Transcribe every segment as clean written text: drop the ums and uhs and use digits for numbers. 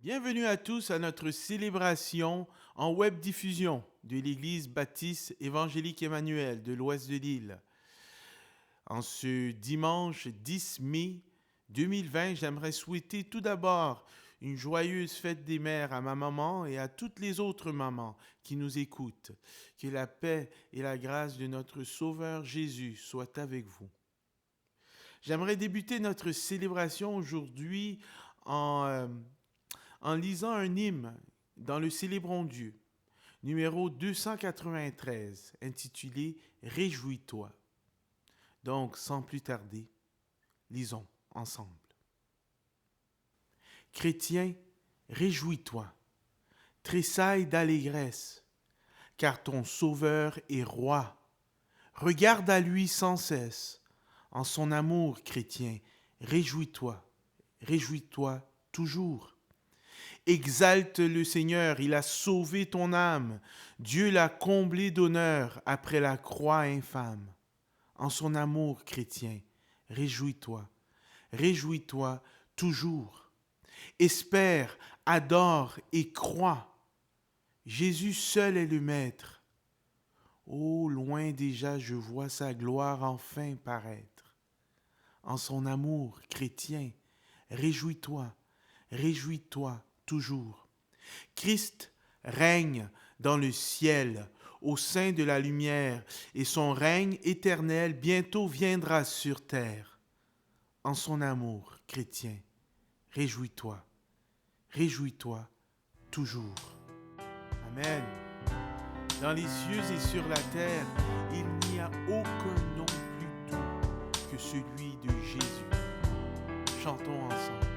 Bienvenue à tous à notre célébration en web diffusion de l'Église baptiste évangélique Emmanuel de l'Ouest de l'île. En ce dimanche 10 mai 2020, j'aimerais souhaiter tout d'abord une joyeuse fête des mères à ma maman et à toutes les autres mamans qui nous écoutent. Que la paix et la grâce de notre Sauveur Jésus soient avec vous. J'aimerais débuter notre célébration aujourd'hui en, en lisant un hymne dans le Célébrons Dieu, numéro 293, intitulé Réjouis-toi. Donc, sans plus tarder, lisons ensemble. Chrétien, réjouis-toi, tressaille d'allégresse, car ton Sauveur est roi. Regarde à lui sans cesse, en son amour, chrétien, réjouis-toi, réjouis-toi toujours. Exalte le Seigneur, il a sauvé ton âme. Dieu l'a comblé d'honneur après la croix infâme. En son amour chrétien, réjouis-toi, réjouis-toi toujours. Espère, adore et crois. Jésus seul est le Maître. Oh, loin déjà je vois sa gloire enfin paraître. En son amour chrétien, réjouis-toi, réjouis-toi toujours. Christ règne dans le ciel, au sein de la lumière, et son règne éternel bientôt viendra sur terre. En son amour chrétien, réjouis-toi, réjouis-toi toujours. Amen. Dans les cieux et sur la terre, il n'y a aucun nom plus doux que celui de Jésus. Chantons ensemble.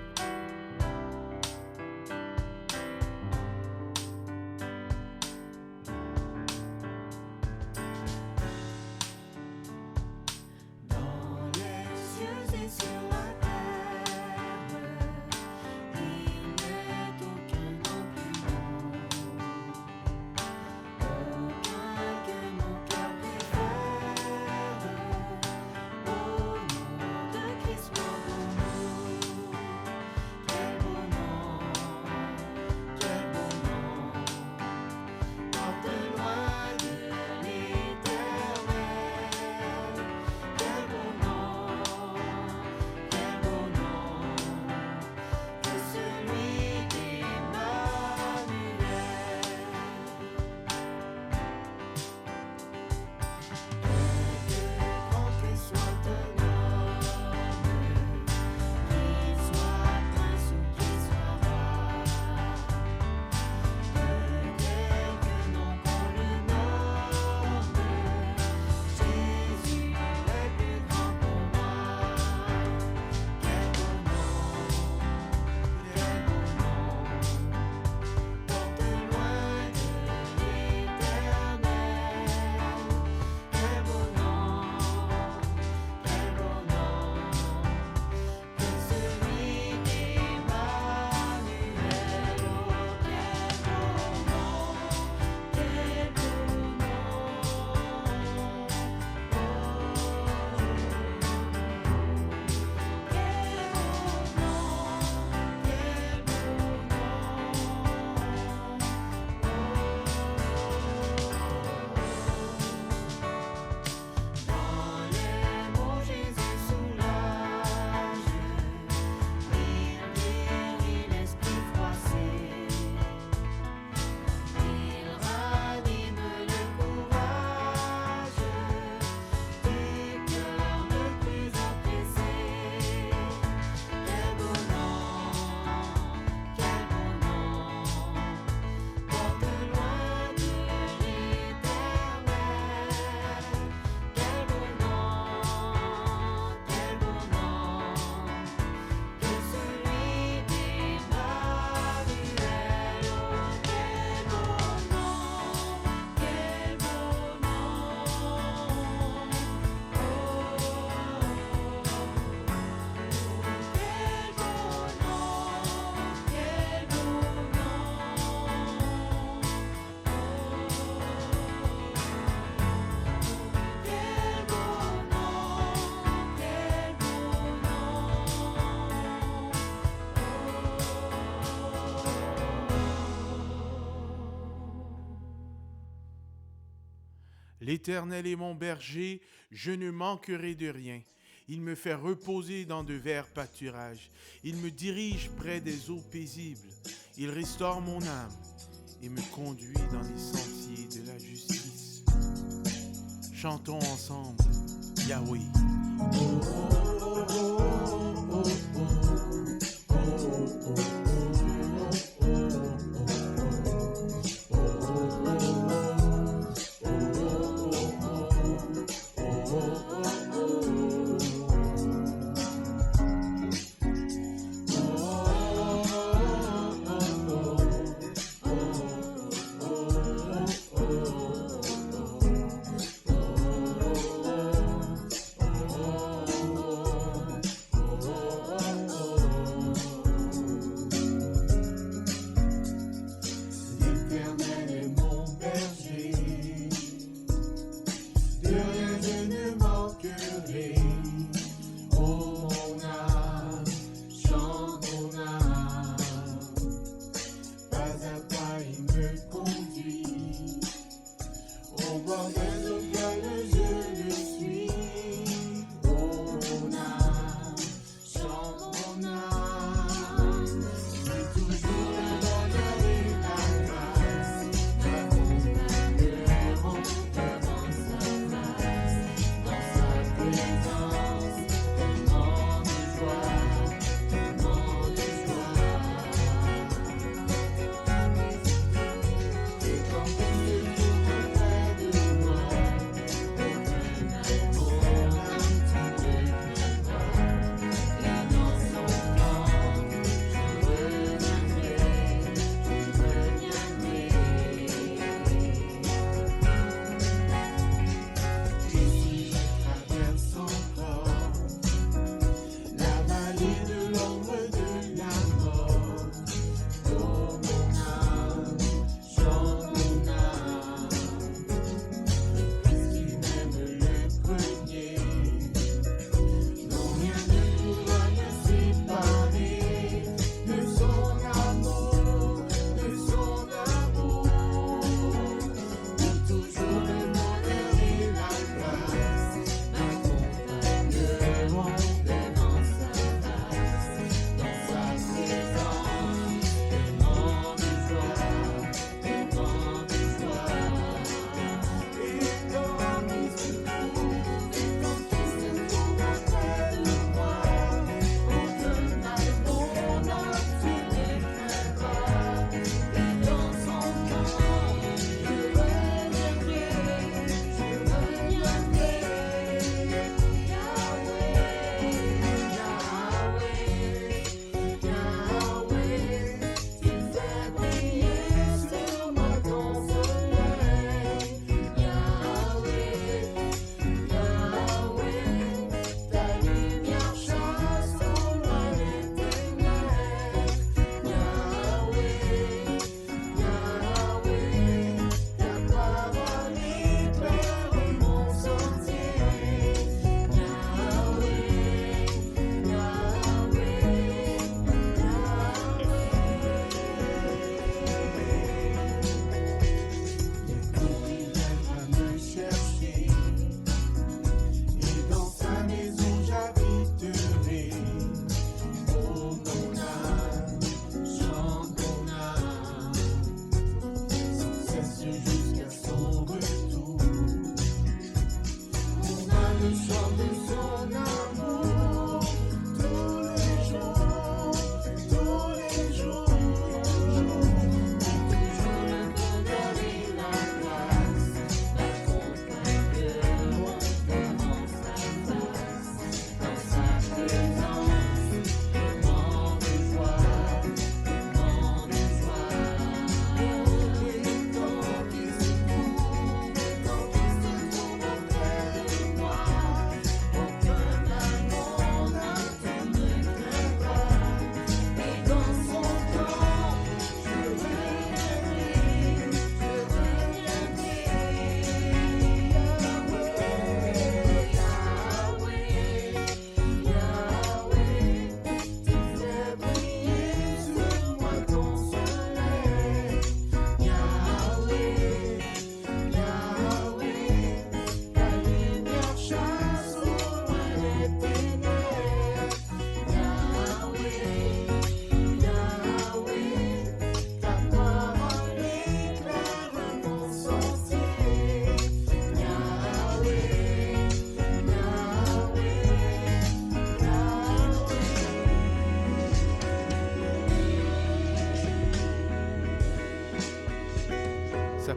L'Éternel est mon berger, je ne manquerai de rien. Il me fait reposer dans de verts pâturages. Il me dirige près des eaux paisibles. Il restaure mon âme et me conduit dans les sentiers de la justice. Chantons ensemble, Yahweh. De rien je ne manquerai.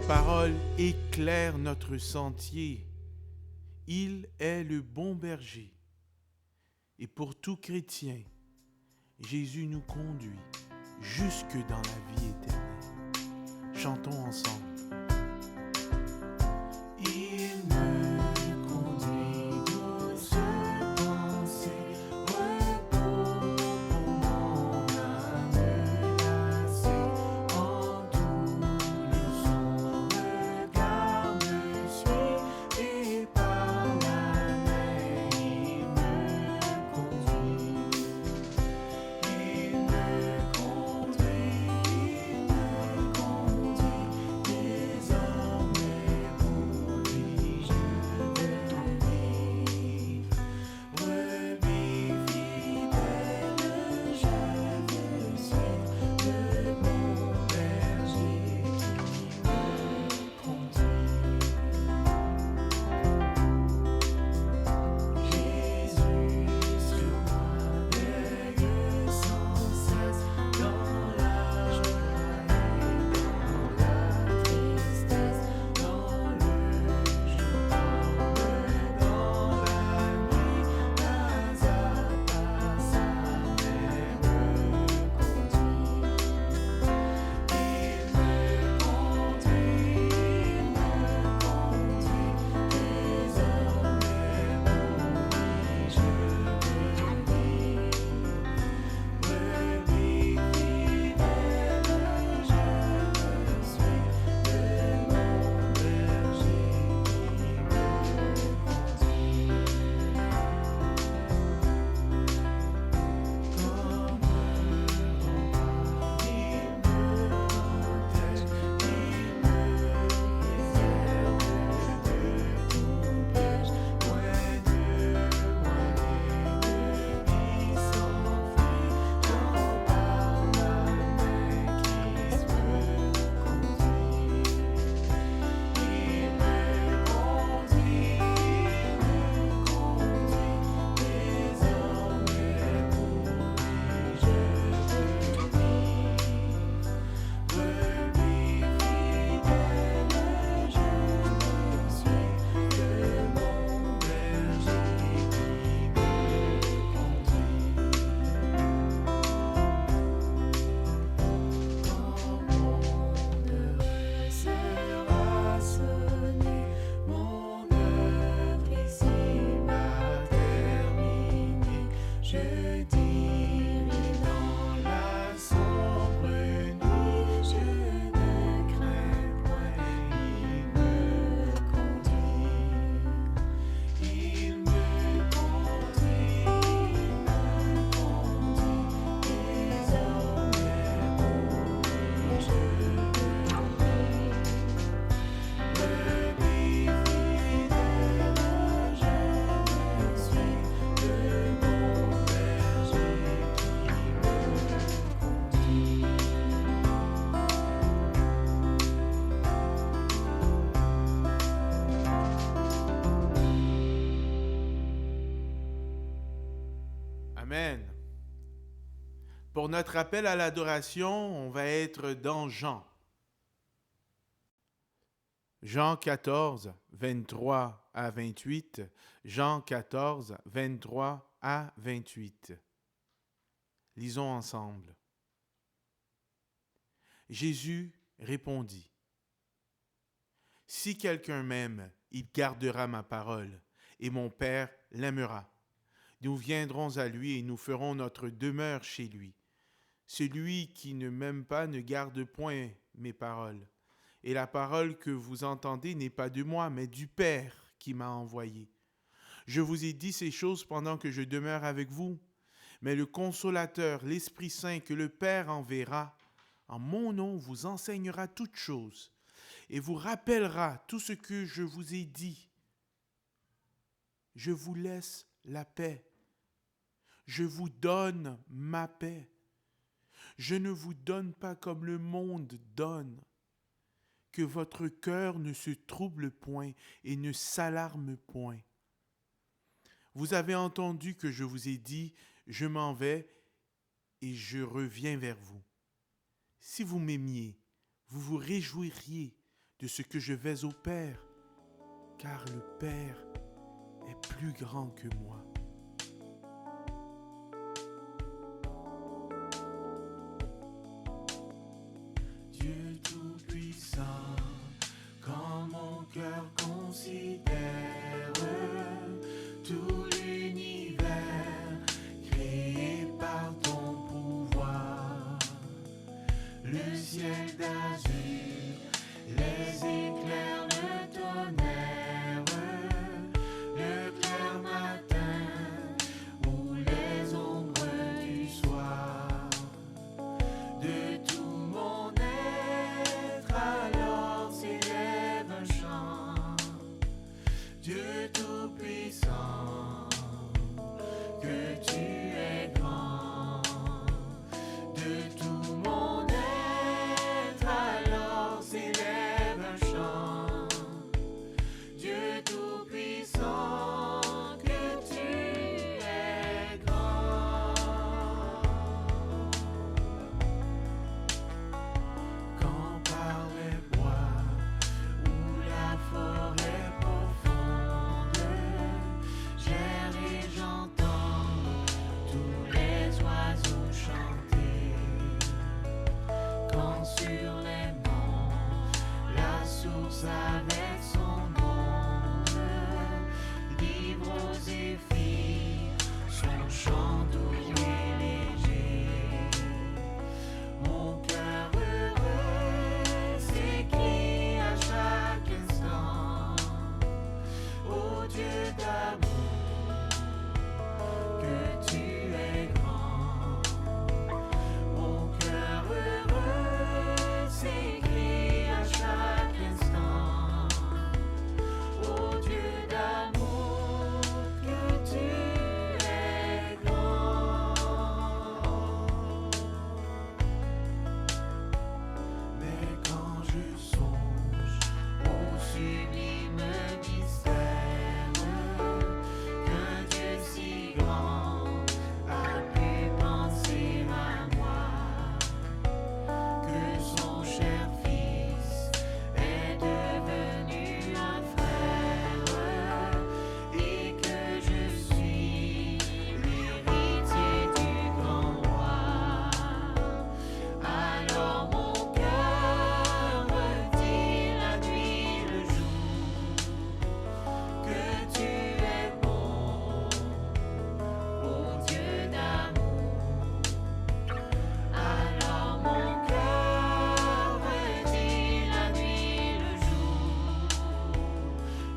parole éclaire notre sentier. Il est le bon berger. Et pour tout chrétien, Jésus nous conduit jusque dans la vie éternelle. Chantons ensemble. Il me conduit doucement, c'est repos pour mon âme lassée. En tous les son regard me suit et par la main il me conduit. Il me conduit, désormais pour lui je vais vivre. Brebis fidèle, je veux suivre de mon berger qui me conduit. Jésus sur moi veille sans cesse dans la joie et dans la tristesse, dans le jour comme dans la nuit. Pas à pas sa main me conduit. Il me conduit, désormais pour lui je vais vivre. Brebis fidèle, je veux suivre de mon berger qui me conduit. Comme un rempart, il me protège, il me préserve de tout piège. Loin de moi l'ennemi s'enfuit, j'en parle la main Christ me conduit. Il me conduit, désormais pour lui je veux vivre. Brebis fidèle, je veux suivre de mon berger qui me conduit. Quand mon heure sera sonnée, mon œuvre ici-bas terminée, je dirai dans la sombre nuit, je ne crains point, il me conduit. Il me conduit, désormais pour lui je veux vivre. Brebis fidèle, je veux suivre de mon berger qui me conduit. Amen. Pour notre appel à l'adoration, on va être dans Jean. Jean 14, 23 à 28. Jean 14, 23 à 28. Lisons ensemble. Jésus répondit: Si quelqu'un m'aime, il gardera ma parole, et mon Père l'aimera. Nous viendrons à lui et nous ferons notre demeure chez lui. Celui qui ne m'aime pas ne garde point mes paroles. Et la parole que vous entendez n'est pas de moi, mais du Père qui m'a envoyé. Je vous ai dit ces choses pendant que je demeure avec vous. Mais le Consolateur, l'Esprit Saint que le Père enverra, en mon nom vous enseignera toutes choses et vous rappellera tout ce que je vous ai dit. Je vous laisse la paix. Je vous donne ma paix. Je ne vous donne pas comme le monde donne. Que votre cœur ne se trouble point et ne s'alarme point. Vous avez entendu que je vous ai dit, je m'en vais et je reviens vers vous. Si vous m'aimiez, vous vous réjouiriez de ce que je vais au Père, car le Père est plus grand que moi. Dieu Tout-Puissant, quand mon cœur considère tout l'univers créé par ton pouvoir, le ciel d'azur, les éclairs, le tonnerre, le clair matin ou les ombres du soir, de tout mon être alors s'élève un chant. Dieu Tout-Puissant, que tu es grand. De tout mon être alors s'élève un chant. Dieu Tout-Puissant, que tu es grand. Quand par les bois ou la forêt profonde, j'erre et j'entends tous les oiseaux chanter. Quand sur les monts, la source avec son onde livre aux zéphyrs son chant doux et léger. Mon cœur heureux s'écrie à chaque instant: ô Dieu d'amour, que tu es grand. Mon cœur heureux s'écrie à chaque instant: ô Dieu d'amour, que tu es grand. Mais quand je songe au sublime mystère qu'un Dieu si grand a pu penser à moi, que son cher Fils est devenu un frère et que je suis l'héritier du grand roi, alors mon cœur redit la nuit le jour que tu es bon, ô Dieu d'amour. Alors mon cœur redit la nuit le jour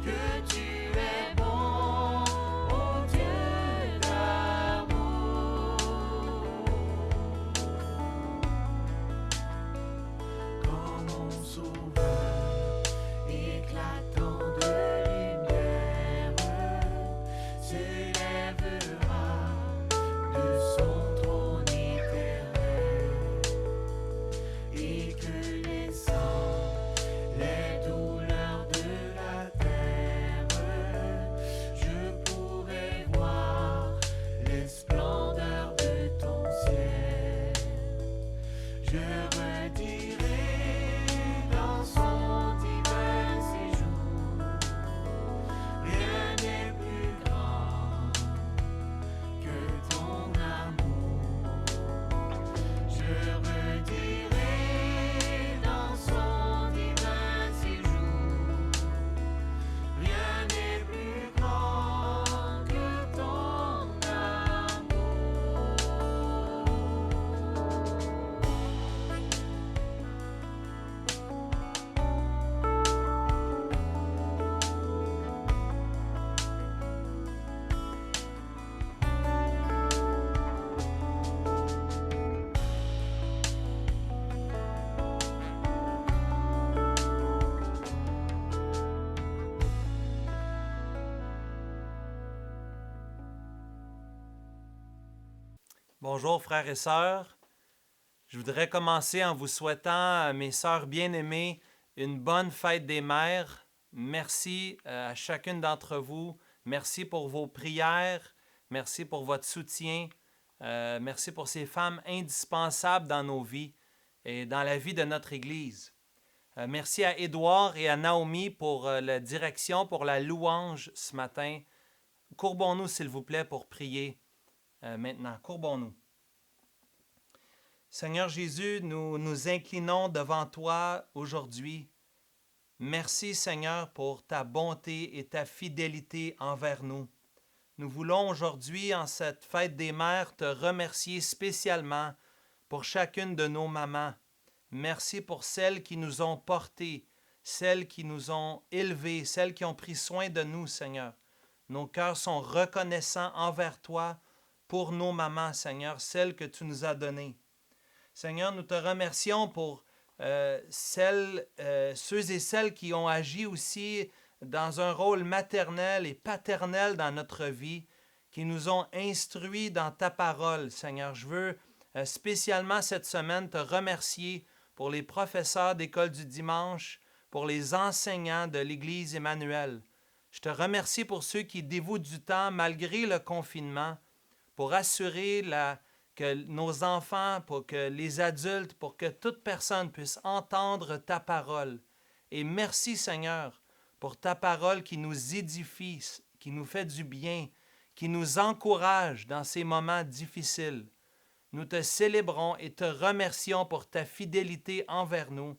que tu es bon, ô Dieu d'amour. Quand mon sauveur éclatant de lumière s'élèvera de son trône éternel, et que les sangs, les douleurs de la terre, je pourrai voir les splendeurs de ton ciel. Je redirai dans son divin séjour: rien n'est plus grand que ton amour. Je redirai dans son divin séjour: rien n'est plus grand que ton amour. Bonjour frères et sœurs. Je voudrais commencer en vous souhaitant, à mes sœurs bien-aimées, une bonne fête des mères. Merci à chacune d'entre vous. Merci pour vos prières. Merci pour votre soutien. Merci pour ces femmes indispensables dans nos vies et dans la vie de notre Église. Merci à Édouard et à Naomi pour la direction, pour la louange ce matin. Courbons-nous, s'il vous plaît, pour prier maintenant. Courbons-nous. Seigneur Jésus, nous nous inclinons devant toi aujourd'hui. Merci, Seigneur, pour ta bonté et ta fidélité envers nous. Nous voulons aujourd'hui, en cette fête des mères, te remercier spécialement pour chacune de nos mamans. Merci pour celles qui nous ont portés, celles qui nous ont élevés, celles qui ont pris soin de nous, Seigneur. Nos cœurs sont reconnaissants envers toi pour nos mamans, Seigneur, celles que tu nous as données. Seigneur, nous te remercions pour ceux et celles qui ont agi aussi dans un rôle maternel et paternel dans notre vie, qui nous ont instruits dans ta parole, Seigneur. Je veux spécialement cette semaine te remercier pour les professeurs d'école du dimanche, pour les enseignants de l'Église Emmanuel. Je te remercie pour ceux qui dévouent du temps malgré le confinement pour assurer que nos enfants, pour que les adultes, pour que toute personne puisse entendre ta parole. Et merci Seigneur pour ta parole qui nous édifie, qui nous fait du bien, qui nous encourage dans ces moments difficiles. Nous te célébrons et te remercions pour ta fidélité envers nous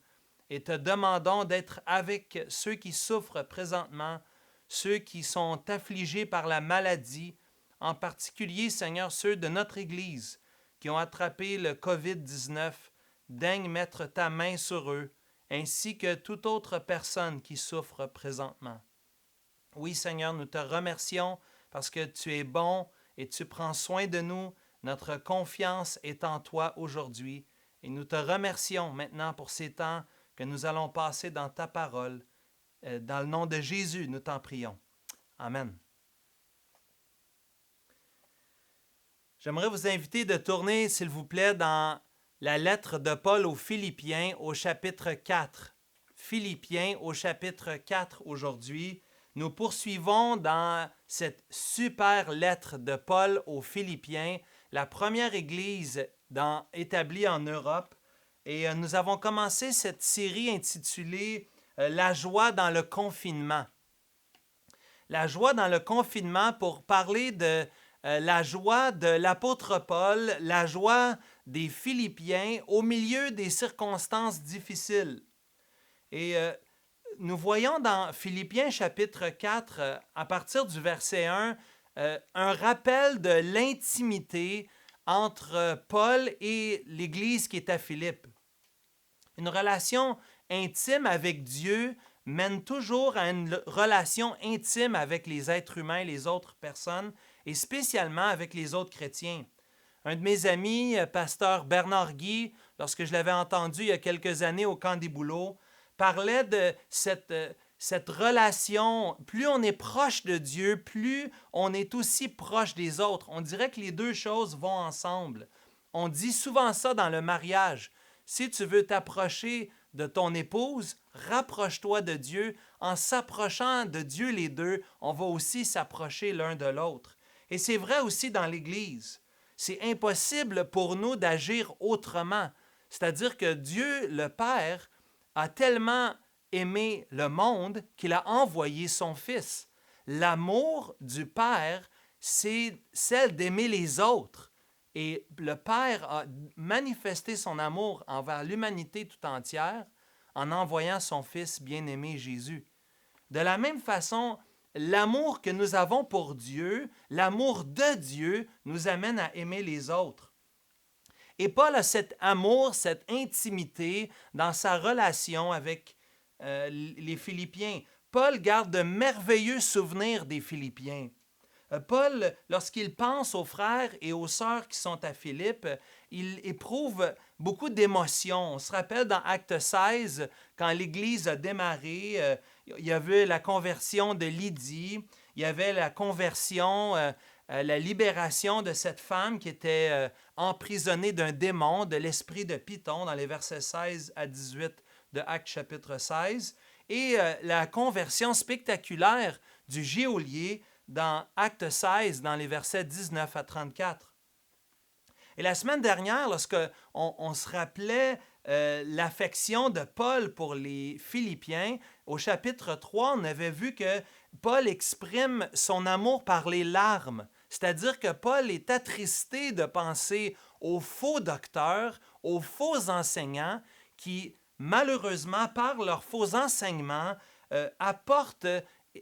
et te demandons d'être avec ceux qui souffrent présentement, ceux qui sont affligés par la maladie, en particulier, Seigneur, ceux de notre Église qui ont attrapé le COVID-19. Daigne mettre ta main sur eux, ainsi que toute autre personne qui souffre présentement. Oui, Seigneur, nous te remercions parce que tu es bon et tu prends soin de nous. Notre confiance est en toi aujourd'hui et nous te remercions maintenant pour ces temps que nous allons passer dans ta parole. Dans le nom de Jésus, nous t'en prions. Amen. J'aimerais vous inviter de tourner, s'il vous plaît, dans la lettre de Paul aux Philippiens au chapitre 4. Philippiens au chapitre 4 aujourd'hui. Nous poursuivons dans cette super lettre de Paul aux Philippiens, la première église établie en Europe. Et nous avons commencé cette série intitulée « La joie dans le confinement ». La joie dans le confinement pour parler de la joie de l'apôtre Paul, la joie des Philippiens au milieu des circonstances difficiles. Et nous voyons dans Philippiens chapitre 4, à partir du verset 1, un rappel de l'intimité entre Paul et l'Église qui est à Philippe. Une relation intime avec Dieu mène toujours à une relation intime avec les êtres humains, les autres personnes, et spécialement avec les autres chrétiens. Un de mes amis, pasteur Bernard Guy, lorsque je l'avais entendu il y a quelques années au camp des Bouleaux, parlait de cette relation. Plus on est proche de Dieu, plus on est aussi proche des autres. On dirait que les deux choses vont ensemble. On dit souvent ça dans le mariage. Si tu veux t'approcher de ton épouse, rapproche-toi de Dieu. En s'approchant de Dieu les deux, on va aussi s'approcher l'un de l'autre. Et c'est vrai aussi dans l'Église. C'est impossible pour nous d'agir autrement. C'est-à-dire que Dieu, le Père, a tellement aimé le monde qu'il a envoyé son Fils. L'amour du Père, c'est celle d'aimer les autres. Et le Père a manifesté son amour envers l'humanité tout entière en envoyant son Fils bien-aimé Jésus. De la même façon, l'amour que nous avons pour Dieu, l'amour de Dieu, nous amène à aimer les autres. Et Paul a cet amour, cette intimité dans sa relation avec les Philippiens. Paul garde de merveilleux souvenirs des Philippiens. Paul, lorsqu'il pense aux frères et aux sœurs qui sont à Philippe, il éprouve beaucoup d'émotions. On se rappelle dans Acte 16, quand l'Église a démarré, il y avait la conversion de Lydie, il y avait la conversion, la libération de cette femme qui était emprisonnée d'un démon, de l'esprit de Python, dans les versets 16 à 18 de Acte chapitre 16, et la conversion spectaculaire du geôlier dans Acte 16, dans les versets 19 à 34. Et la semaine dernière, lorsqu'on se rappelait l'affection de Paul pour les Philippiens, au chapitre 3, on avait vu que Paul exprime son amour par les larmes. C'est-à-dire que Paul est attristé de penser aux faux docteurs, aux faux enseignants qui, malheureusement, par leurs faux enseignements, apportent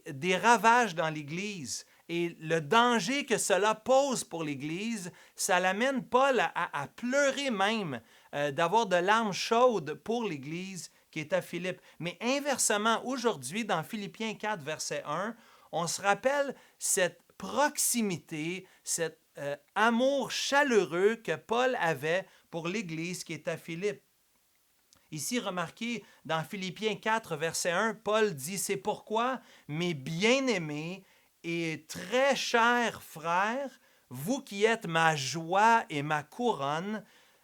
des ravages dans l'Église. Et le danger que cela pose pour l'Église, ça l'amène Paul à pleurer même, d'avoir de larmes chaudes pour l'Église qui est à Philippe. Mais inversement, aujourd'hui, dans Philippiens 4, verset 1, on se rappelle cette proximité, cet amour chaleureux que Paul avait pour l'Église qui est à Philippe. Ici, remarquez, dans Philippiens 4, verset 1, Paul dit « C'est pourquoi, mes bien-aimés et très chers frères, vous qui êtes ma joie et ma couronne,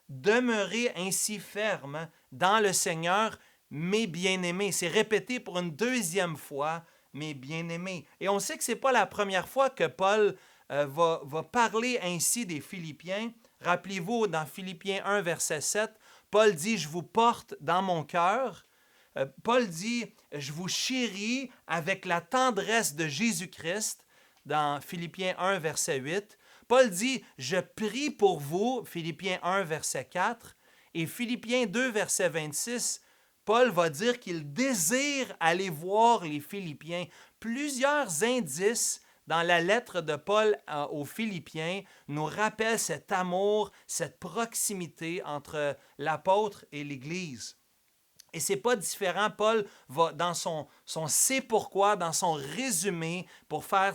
demeurez ainsi fermes dans le Seigneur, mes bien-aimés. » C'est répété pour une deuxième fois, mes bien-aimés. Et on sait que ce n'est pas la première fois que Paul va parler ainsi des Philippiens. Rappelez-vous, dans Philippiens 1, verset 7, Paul dit « Je vous porte dans mon cœur ». Paul dit « Je vous chéris avec la tendresse de Jésus-Christ » dans Philippiens 1, verset 8. Paul dit « Je prie pour vous » Philippiens 1, verset 4. Et Philippiens 2, verset 26, Paul va dire qu'il désire aller voir les Philippiens. Plusieurs indices dans la lettre de Paul aux Philippiens nous rappellent cet amour, cette proximité entre l'apôtre et l'Église. Et ce n'est pas différent. Paul va dans son c'est pourquoi, dans son résumé, pour faire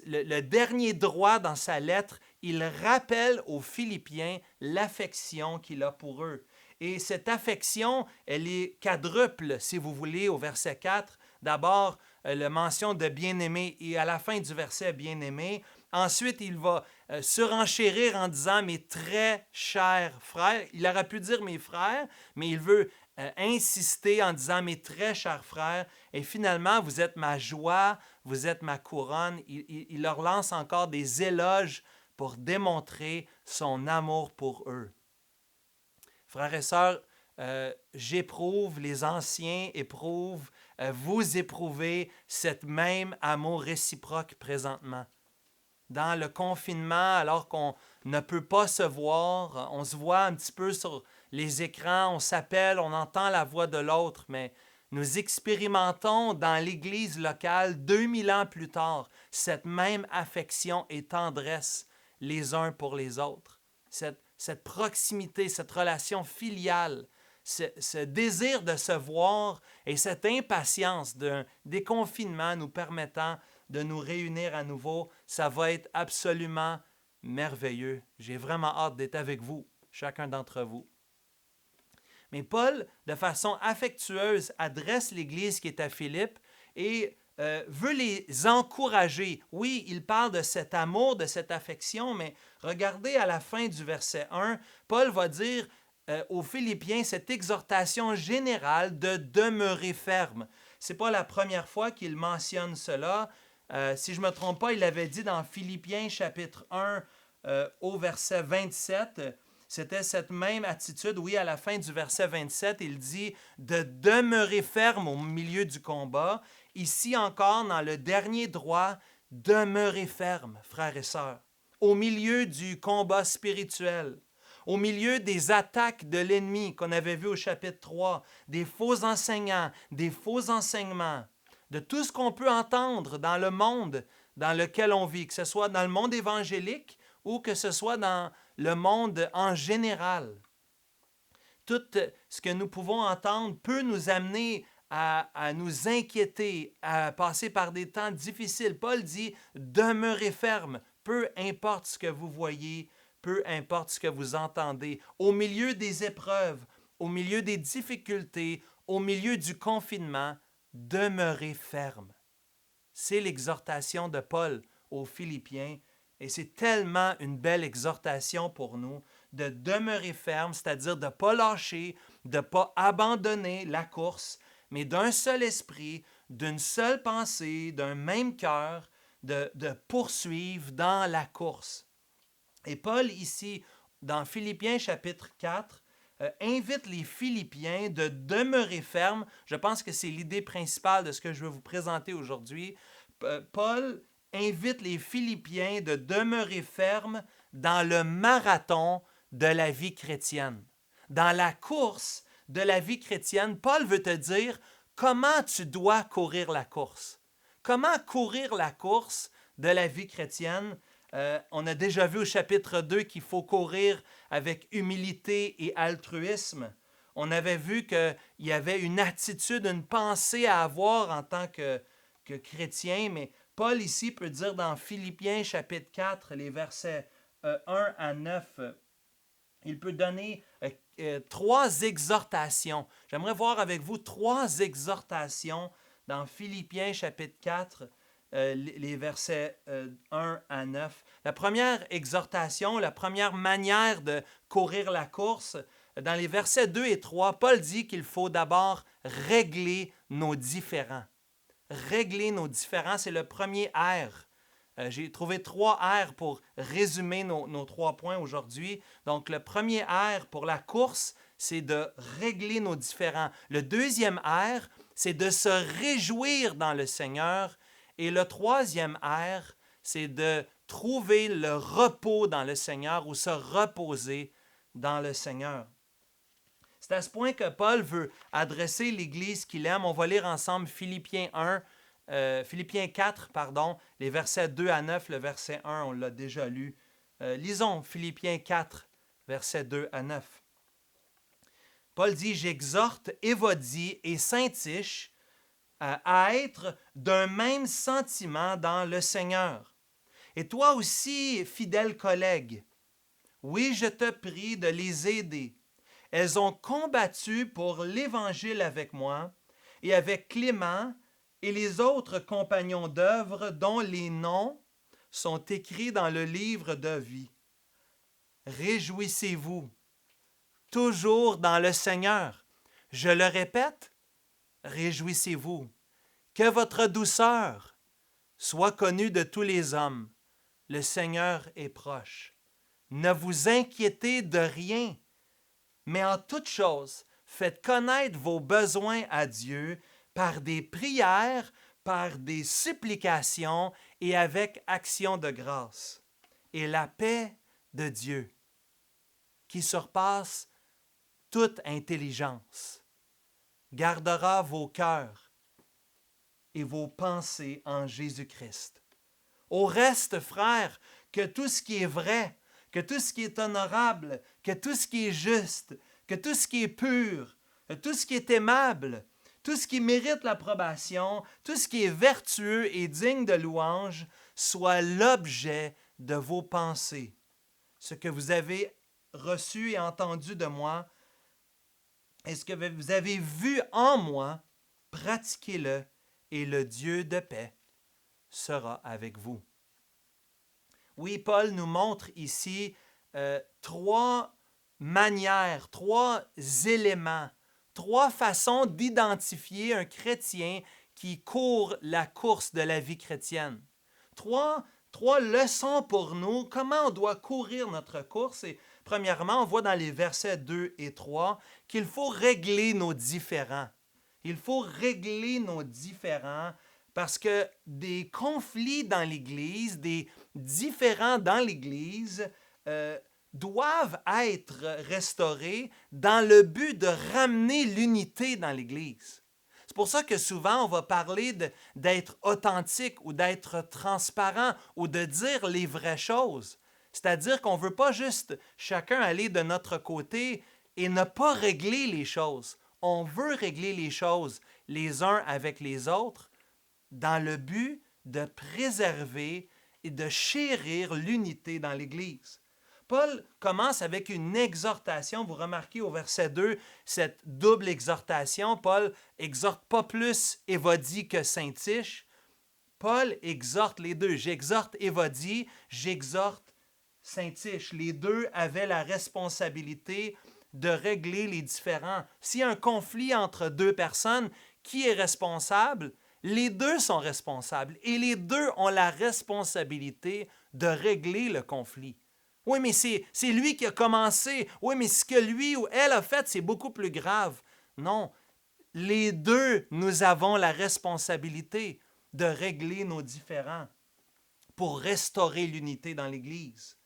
le dernier droit dans sa lettre, il rappelle aux Philippiens l'affection qu'il a pour eux. Et cette affection, elle est quadruple, si vous voulez, au verset 4. D'abord, la mention de bien-aimé et à la fin du verset bien-aimé. Ensuite, il va surenchérir en disant mes très chers frères. Il aurait pu dire mes frères, mais il veut insister en disant mes très chers frères. Et finalement, vous êtes ma joie, vous êtes ma couronne. Il leur lance encore des éloges pour démontrer son amour pour eux. Frères et sœurs, j'éprouve, les anciens éprouvent, vous éprouvez cette même amour réciproque présentement. Dans le confinement, alors qu'on ne peut pas se voir, on se voit un petit peu sur les écrans, on s'appelle, on entend la voix de l'autre, mais nous expérimentons dans l'Église locale, 2000 ans plus tard, cette même affection et tendresse les uns pour les autres. Cette proximité, cette relation filiale, ce désir de se voir et cette impatience d'un déconfinement nous permettant de nous réunir à nouveau, ça va être absolument merveilleux. J'ai vraiment hâte d'être avec vous, chacun d'entre vous. Mais Paul, de façon affectueuse, adresse l'Église qui est à Philippe et veut les encourager. Oui, il parle de cet amour, de cette affection, mais regardez à la fin du verset 1, Paul va dire aux Philippiens cette exhortation générale de demeurer ferme. Ce n'est pas la première fois qu'il mentionne cela. Si je ne me trompe pas, il l'avait dit dans Philippiens chapitre 1 au verset 27. C'était cette même attitude. Oui, à la fin du verset 27, il dit de demeurer ferme au milieu du combat. Ici encore, dans le dernier droit, demeurez ferme, frères et sœurs, au milieu du combat spirituel, au milieu des attaques de l'ennemi qu'on avait vu au chapitre 3, des faux enseignants, des faux enseignements, de tout ce qu'on peut entendre dans le monde dans lequel on vit, que ce soit dans le monde évangélique ou que ce soit dans le monde en général. Tout ce que nous pouvons entendre peut nous amener à nous inquiéter, à passer par des temps difficiles. Paul dit « Demeurez ferme, peu importe ce que vous voyez, peu importe ce que vous entendez. Au milieu des épreuves, au milieu des difficultés, au milieu du confinement, demeurez ferme. » C'est l'exhortation de Paul aux Philippiens et c'est tellement une belle exhortation pour nous de demeurer ferme, c'est-à-dire de ne pas lâcher, de ne pas abandonner la course, mais d'un seul esprit, d'une seule pensée, d'un même cœur, de poursuivre dans la course. Et Paul ici, dans Philippiens chapitre 4, invite les Philippiens de demeurer fermes. Je pense que c'est l'idée principale de ce que je veux vous présenter aujourd'hui. Paul invite les Philippiens de demeurer fermes dans le marathon de la vie chrétienne. Dans la course de la vie chrétienne, Paul veut te dire comment tu dois courir la course. Comment courir la course de la vie chrétienne? On a déjà vu au chapitre 2 qu'il faut courir avec humilité et altruisme. On avait vu qu'il y avait une attitude, une pensée à avoir en tant que chrétien, mais Paul ici peut dire dans Philippiens chapitre 4, les versets 1 à 9, il peut donner 3 exhortations. J'aimerais voir avec vous 3 exhortations dans Philippiens chapitre 4, les versets 1 à 9. La première exhortation, la première manière de courir la course, dans les versets 2 et 3, Paul dit qu'il faut d'abord régler nos différends. Régler nos différends, c'est le premier R. J'ai trouvé 3 R pour résumer nos 3 points aujourd'hui. Donc, le premier R pour la course, c'est de régler nos différends. Le deuxième R, c'est de se réjouir dans le Seigneur. Et le troisième R, c'est de trouver le repos dans le Seigneur ou se reposer dans le Seigneur. C'est à ce point que Paul veut adresser l'Église qu'il aime. On va lire ensemble Philippiens 4, les versets 2 à 9. Le verset 1, on l'a déjà lu. Lisons Philippiens 4, versets 2 à 9. Paul dit « J'exhorte Évodie et Syntyche à être d'un même sentiment dans le Seigneur. Et toi aussi, fidèle collègue, oui, je te prie de les aider. Elles ont combattu pour l'Évangile avec moi et avec Clément et les autres compagnons d'œuvre dont les noms sont écrits dans le livre de vie. Réjouissez-vous, toujours dans le Seigneur. Je le répète, réjouissez-vous. Que votre douceur soit connue de tous les hommes. Le Seigneur est proche. Ne vous inquiétez de rien, mais en toute chose, faites connaître vos besoins à Dieu par des prières, par des supplications et avec action de grâce. Et la paix de Dieu, qui surpasse toute intelligence, gardera vos cœurs et vos pensées en Jésus-Christ. Au reste, frères, que tout ce qui est vrai, que tout ce qui est honorable, que tout ce qui est juste, que tout ce qui est pur, que tout ce qui est aimable, tout ce qui mérite l'approbation, tout ce qui est vertueux et digne de louange, soit l'objet de vos pensées. Ce que vous avez reçu et entendu de moi, et ce que vous avez vu en moi, pratiquez-le, et le Dieu de paix sera avec vous. Oui, Paul nous montre ici 3 manières, 3 éléments, 3 façons d'identifier un chrétien qui court la course de la vie chrétienne. 3 leçons pour nous, comment on doit courir notre course. Et premièrement, on voit dans les versets 2 et 3 qu'il faut régler nos différends. Il faut régler nos différends parce que des conflits dans l'Église, des différends dans l'Église doivent être restaurés dans le but de ramener l'unité dans l'Église. C'est pour ça que souvent on va parler d'être authentique ou d'être transparent ou de dire les vraies choses. C'est-à-dire qu'on ne veut pas juste chacun aller de notre côté et ne pas régler les choses. On veut régler les choses les uns avec les autres dans le but de préserver et de chérir l'unité dans l'Église. Paul commence avec une exhortation. Vous remarquez au verset 2, cette double exhortation. Paul exhorte pas plus Évodie que Syntyche. Paul exhorte les deux. J'exhorte Évodie, j'exhorte Syntyche. Les deux avaient la responsabilité de régler les différends. S'il y a un conflit entre 2 personnes, qui est responsable? Les 2 sont responsables et les 2 ont la responsabilité de régler le conflit. Oui, mais c'est lui qui a commencé. Oui, mais ce que lui ou elle a fait, c'est beaucoup plus grave. Non, les deux, nous avons la responsabilité de régler nos différends pour restaurer l'unité dans l'Église.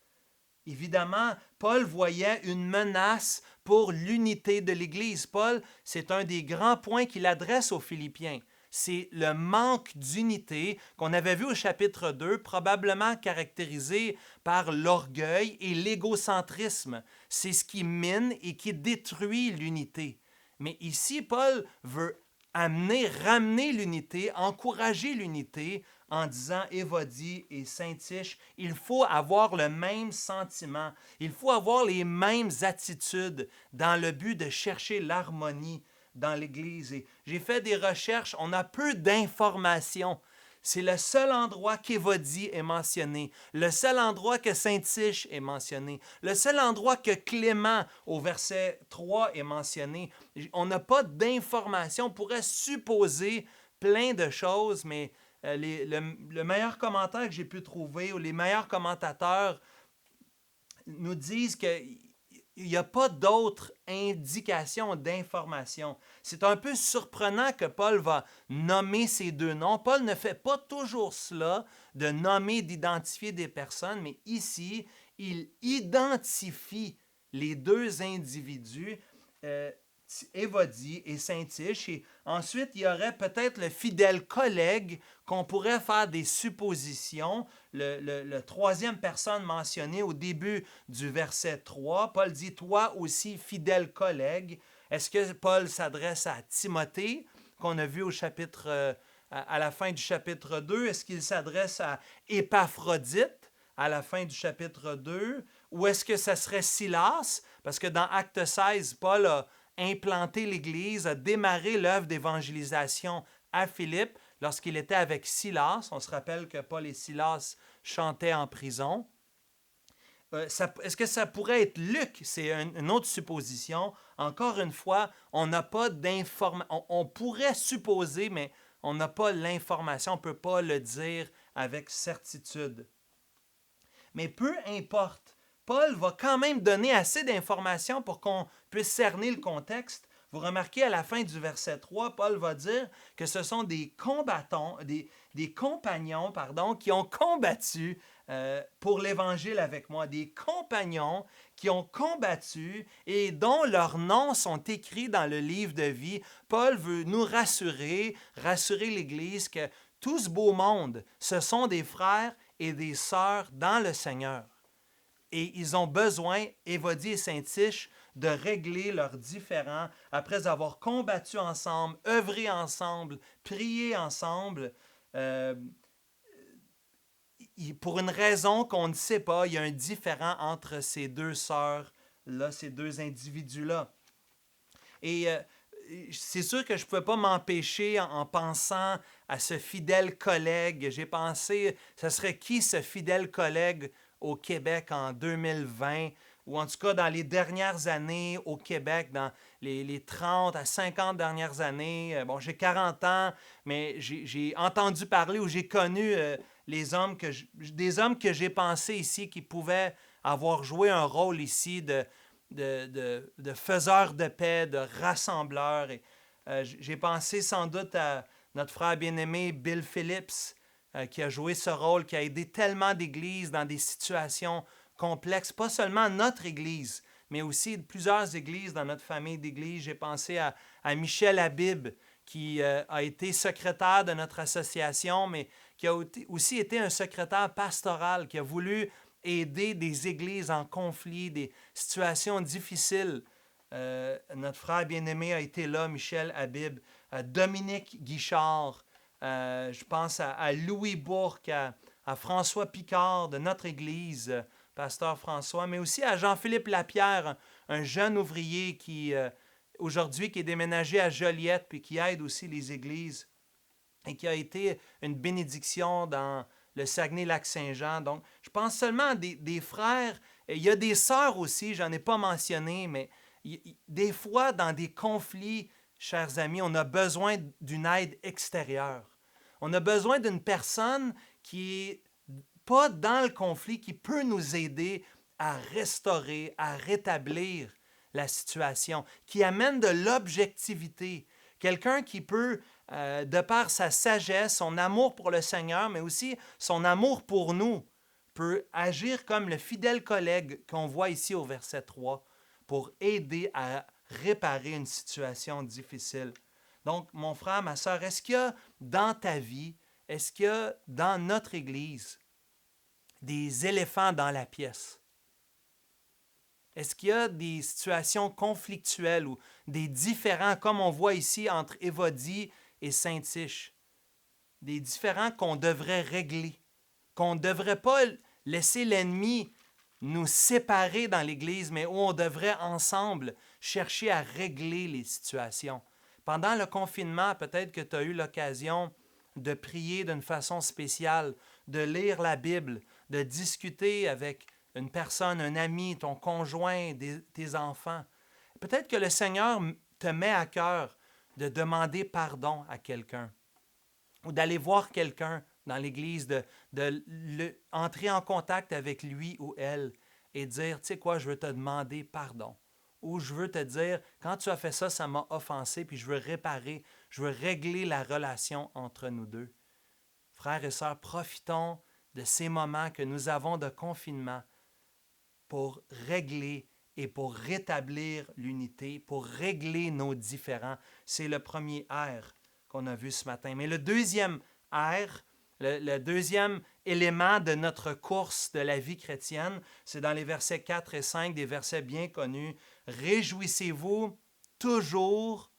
Évidemment, Paul voyait une menace pour l'unité de l'Église. Paul, c'est un des grands points qu'il adresse aux Philippiens. C'est le manque d'unité qu'on avait vu au chapitre 2, probablement caractérisé par l'orgueil et l'égocentrisme. C'est ce qui mine et qui détruit l'unité. Mais ici, Paul veut ramener l'unité, encourager l'unité en disant Évodie et Saint-Tiche, il faut avoir le même sentiment, il faut avoir les mêmes attitudes dans le but de chercher l'harmonie dans l'Église. Et j'ai fait des recherches, on a peu d'informations. C'est le seul endroit qu'Évodie est mentionné, le seul endroit que Saint-Tiche est mentionné, le seul endroit que Clément, au verset 3, est mentionné. On n'a pas d'informations, on pourrait supposer plein de choses, mais le meilleur commentaire que j'ai pu trouver, ou les meilleurs commentateurs nous disent qu'il n'y a pas d'autres indications d'informations. C'est un peu surprenant que Paul va nommer ces deux noms. Paul ne fait pas toujours cela, de nommer, d'identifier des personnes, mais ici, il identifie les deux individus, Évodie et Saint-Tiche. Et ensuite, il y aurait peut-être le fidèle collègue qu'on pourrait faire des suppositions. Le troisième personne mentionnée au début du verset 3, Paul dit « Toi aussi, fidèle collègue ». Est-ce que Paul s'adresse à Timothée, qu'on a vu au chapitre, à la fin du chapitre 2? Est-ce qu'il s'adresse à Épaphrodite à la fin du chapitre 2? Ou est-ce que ça serait Silas? Parce que dans Acte 16, Paul a implanté l'Église, a démarré l'œuvre d'évangélisation à Philippe lorsqu'il était avec Silas. On se rappelle que Paul et Silas chantaient en prison. Est-ce que ça pourrait être Luc? C'est une autre supposition. Encore une fois, on n'a pas d'information. On pourrait supposer, mais on n'a pas l'information. On ne peut pas le dire avec certitude. Mais peu importe, Paul va quand même donner assez d'informations pour qu'on puisse cerner le contexte. Vous remarquez à la fin du verset 3, Paul va dire que ce sont des combattants, des compagnons, qui ont combattu pour l'Évangile avec moi, des compagnons qui ont combattu et dont leurs noms sont écrits dans le livre de vie. Paul veut nous rassurer l'Église que tout ce beau monde, ce sont des frères et des sœurs dans le Seigneur. Et ils ont besoin, Évodie et Saint-Tiche, de régler leurs différends après avoir combattu ensemble, œuvré ensemble, prié ensemble. Pour une raison qu'on ne sait pas, il y a un différend entre ces deux sœurs-là, ces deux individus-là. Et c'est sûr que je ne pouvais pas m'empêcher en pensant à ce fidèle collègue. J'ai pensé, ce serait qui ce fidèle collègue au Québec en 2020, ou en tout cas dans les dernières années au Québec, dans les 30 à 50 dernières années. Bon, j'ai 40 ans, mais j'ai entendu parler ou j'ai connu des hommes que j'ai pensé ici qui pouvaient avoir joué un rôle ici de faiseurs de paix, de rassembleurs. Et, j'ai pensé sans doute à notre frère bien-aimé Bill Phillips, qui a joué ce rôle, qui a aidé tellement d'églises dans des situations complexes, pas seulement notre église, mais aussi plusieurs églises dans notre famille d'églises. J'ai pensé à Michel Habib, qui a été secrétaire de notre association, mais qui a aussi été un secrétaire pastoral, qui a voulu aider des églises en conflit, des situations difficiles. Notre frère bien-aimé a été là, Michel Habib, Dominique Guichard, je pense à Louis Bourque, à François Picard de notre Église, pasteur François, mais aussi à Jean-Philippe Lapierre, un jeune ouvrier qui, aujourd'hui, qui est déménagé à Joliette, puis qui aide aussi les églises, et qui a été une bénédiction dans le Saguenay-Lac-Saint-Jean. Donc, je pense seulement à des frères. Il y a des sœurs aussi, j'en ai pas mentionné, mais des fois, dans des conflits, chers amis, on a besoin d'une aide extérieure. On a besoin d'une personne qui est pas dans le conflit, qui peut nous aider à restaurer, à rétablir la situation, qui amène de l'objectivité. Quelqu'un qui peut, de par sa sagesse, son amour pour le Seigneur, mais aussi son amour pour nous, peut agir comme le fidèle collègue qu'on voit ici au verset 3 pour aider à réparer une situation difficile. Donc, mon frère, ma sœur, est-ce qu'il y a dans ta vie, est-ce qu'il y a dans notre Église des éléphants dans la pièce? Est-ce qu'il y a des situations conflictuelles ou des différends, comme on voit ici entre Évodie et Saint-Tiche? Des différends qu'on devrait régler, qu'on ne devrait pas laisser l'ennemi nous séparer dans l'Église, mais où on devrait ensemble chercher à régler les situations. Pendant le confinement, peut-être que tu as eu l'occasion de prier d'une façon spéciale, de lire la Bible, de discuter avec une personne, un ami, ton conjoint, tes enfants. Peut-être que le Seigneur te met à cœur de demander pardon à quelqu'un ou d'aller voir quelqu'un dans l'Église, entrer en contact avec lui ou elle et dire, tu sais quoi, je veux te demander pardon. Ou je veux te dire, quand tu as fait ça, ça m'a offensé, puis je veux réparer, je veux régler la relation entre nous deux. Frères et sœurs, profitons de ces moments que nous avons de confinement pour régler et pour rétablir l'unité, pour régler nos différends. C'est le premier R qu'on a vu ce matin. Mais le deuxième R, le deuxième élément de notre course de la vie chrétienne, c'est dans les versets 4 et 5, des versets bien connus. Réjouissez-vous toujours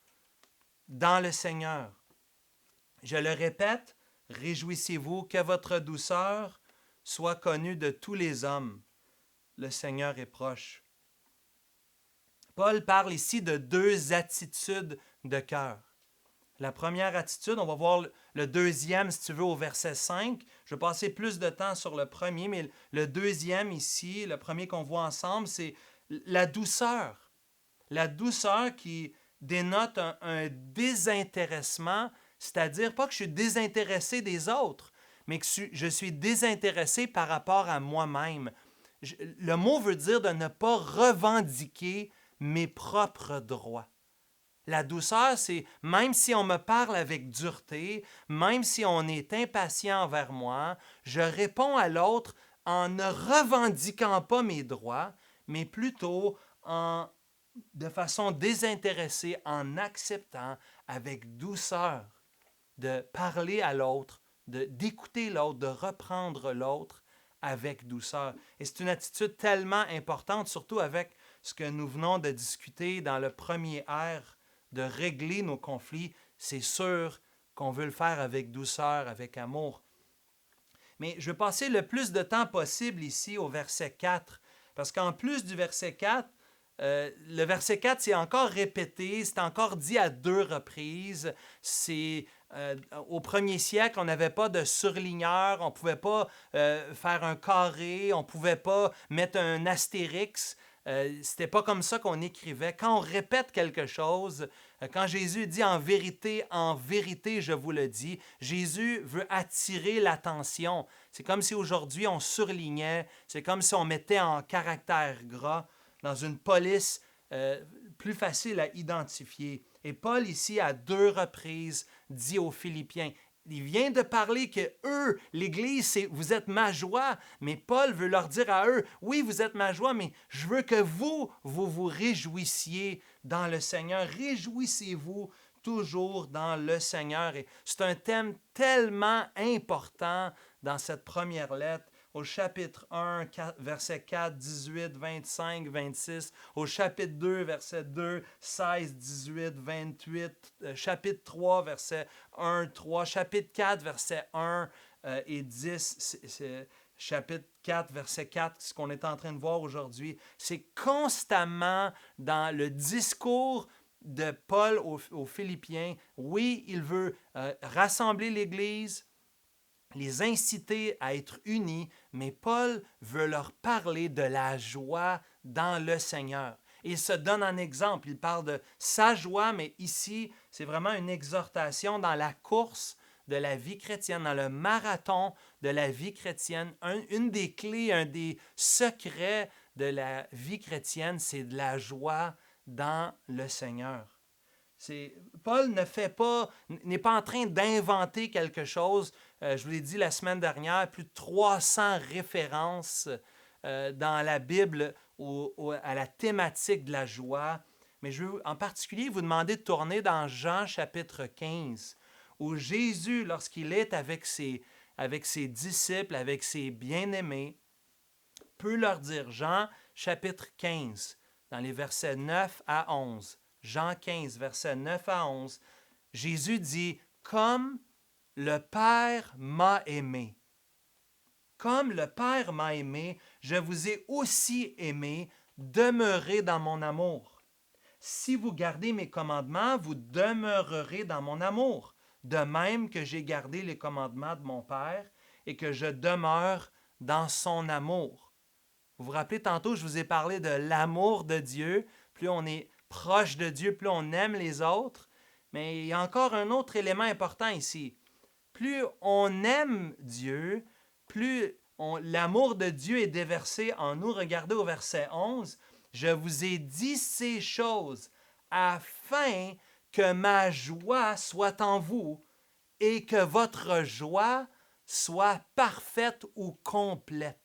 dans le Seigneur. Je le répète, réjouissez-vous, que votre douceur soit connue de tous les hommes. Le Seigneur est proche. Paul parle ici de deux attitudes de cœur. La première attitude, on va voir le deuxième, si tu veux, au verset 5. Je vais passer plus de temps sur le premier, mais le deuxième ici, le premier qu'on voit ensemble, c'est la douceur. La douceur qui dénote un désintéressement, c'est-à-dire pas que je suis désintéressé des autres, mais que je suis désintéressé par rapport à moi-même. Le mot veut dire de ne pas revendiquer mes propres droits. La douceur, c'est même si on me parle avec dureté, même si on est impatient envers moi, je réponds à l'autre en ne revendiquant pas mes droits, mais plutôt de façon désintéressée, en acceptant avec douceur de parler à l'autre, d'écouter l'autre, de reprendre l'autre avec douceur. Et c'est une attitude tellement importante, surtout avec ce que nous venons de discuter dans le premier R, de régler nos conflits. C'est sûr qu'on veut le faire avec douceur, avec amour. Mais je vais passer le plus de temps possible ici au verset 4, parce qu'en plus du verset 4, le verset 4, c'est encore répété, c'est encore dit à 2 reprises. Au premier siècle, on n'avait pas de surligneur, on ne pouvait pas faire un carré, on ne pouvait pas mettre un astérix. C'était pas comme ça qu'on écrivait. Quand on répète quelque chose, quand Jésus dit en vérité, je vous le dis, Jésus veut attirer l'attention. C'est comme si aujourd'hui on surlignait, c'est comme si on mettait en caractère gras dans une police plus facile à identifier. Et Paul ici, à 2 reprises, dit aux Philippiens, il vient de parler que eux, l'Église, vous êtes ma joie, mais Paul veut leur dire à eux, oui, vous êtes ma joie, mais je veux que vous réjouissiez dans le Seigneur. Réjouissez-vous toujours dans le Seigneur. Et c'est un thème tellement important dans cette première lettre. Au chapitre 1, verset 4, 18, 25, 26. Au chapitre 2, verset 2, 16, 18, 28. Chapitre 3, verset 1, 3. Chapitre 4, verset 1 et 10. Chapitre 4, verset 4, ce qu'on est en train de voir aujourd'hui. C'est constamment dans le discours de Paul aux Philippiens. Oui, il veut rassembler l'Église, les inciter à être unis, mais Paul veut leur parler de la joie dans le Seigneur. Il se donne un exemple, il parle de sa joie, mais ici, c'est vraiment une exhortation dans la course de la vie chrétienne, dans le marathon de la vie chrétienne. Une des clés, un des secrets de la vie chrétienne, c'est de la joie dans le Seigneur. Paul n'est pas en train d'inventer quelque chose. Je vous l'ai dit la semaine dernière, plus de 300 références dans la Bible à la thématique de la joie. Mais je veux en particulier vous demander de tourner dans Jean chapitre 15, où Jésus, lorsqu'il est avec ses disciples, avec ses bien-aimés, peut leur dire, Jean chapitre 15, dans les versets 9 à 11, Jean 15, versets 9 à 11, Jésus dit, « Comme le Père m'a aimé, comme le Père m'a aimé, je vous ai aussi aimé, demeurez dans mon amour. Si vous gardez mes commandements, vous demeurerez dans mon amour, de même que j'ai gardé les commandements de mon Père et que je demeure dans son amour. » Vous vous rappelez, tantôt, je vous ai parlé de l'amour de Dieu. Plus on est proche de Dieu, plus on aime les autres. Mais il y a encore un autre élément important ici. Plus on aime Dieu, plus l'amour de Dieu est déversé en nous. Regardez au verset 11. « Je vous ai dit ces choses afin que ma joie soit en vous et que votre joie soit parfaite ou complète. »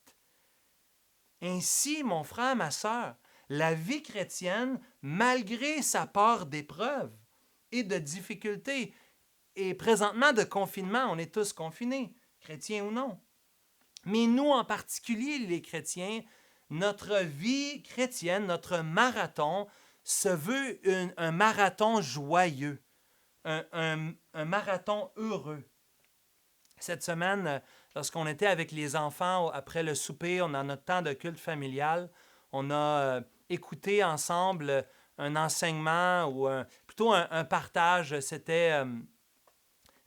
Ainsi, mon frère, ma sœur, la vie chrétienne, malgré sa part d'épreuves et de difficultés, et présentement de confinement, on est tous confinés, chrétiens ou non. Mais nous, en particulier les chrétiens, notre vie chrétienne, notre marathon, se veut un marathon joyeux, un marathon heureux. Cette semaine, lorsqu'on était avec les enfants, après le souper, on a notre temps de culte familial, on a écouté ensemble un enseignement ou plutôt un partage. C'était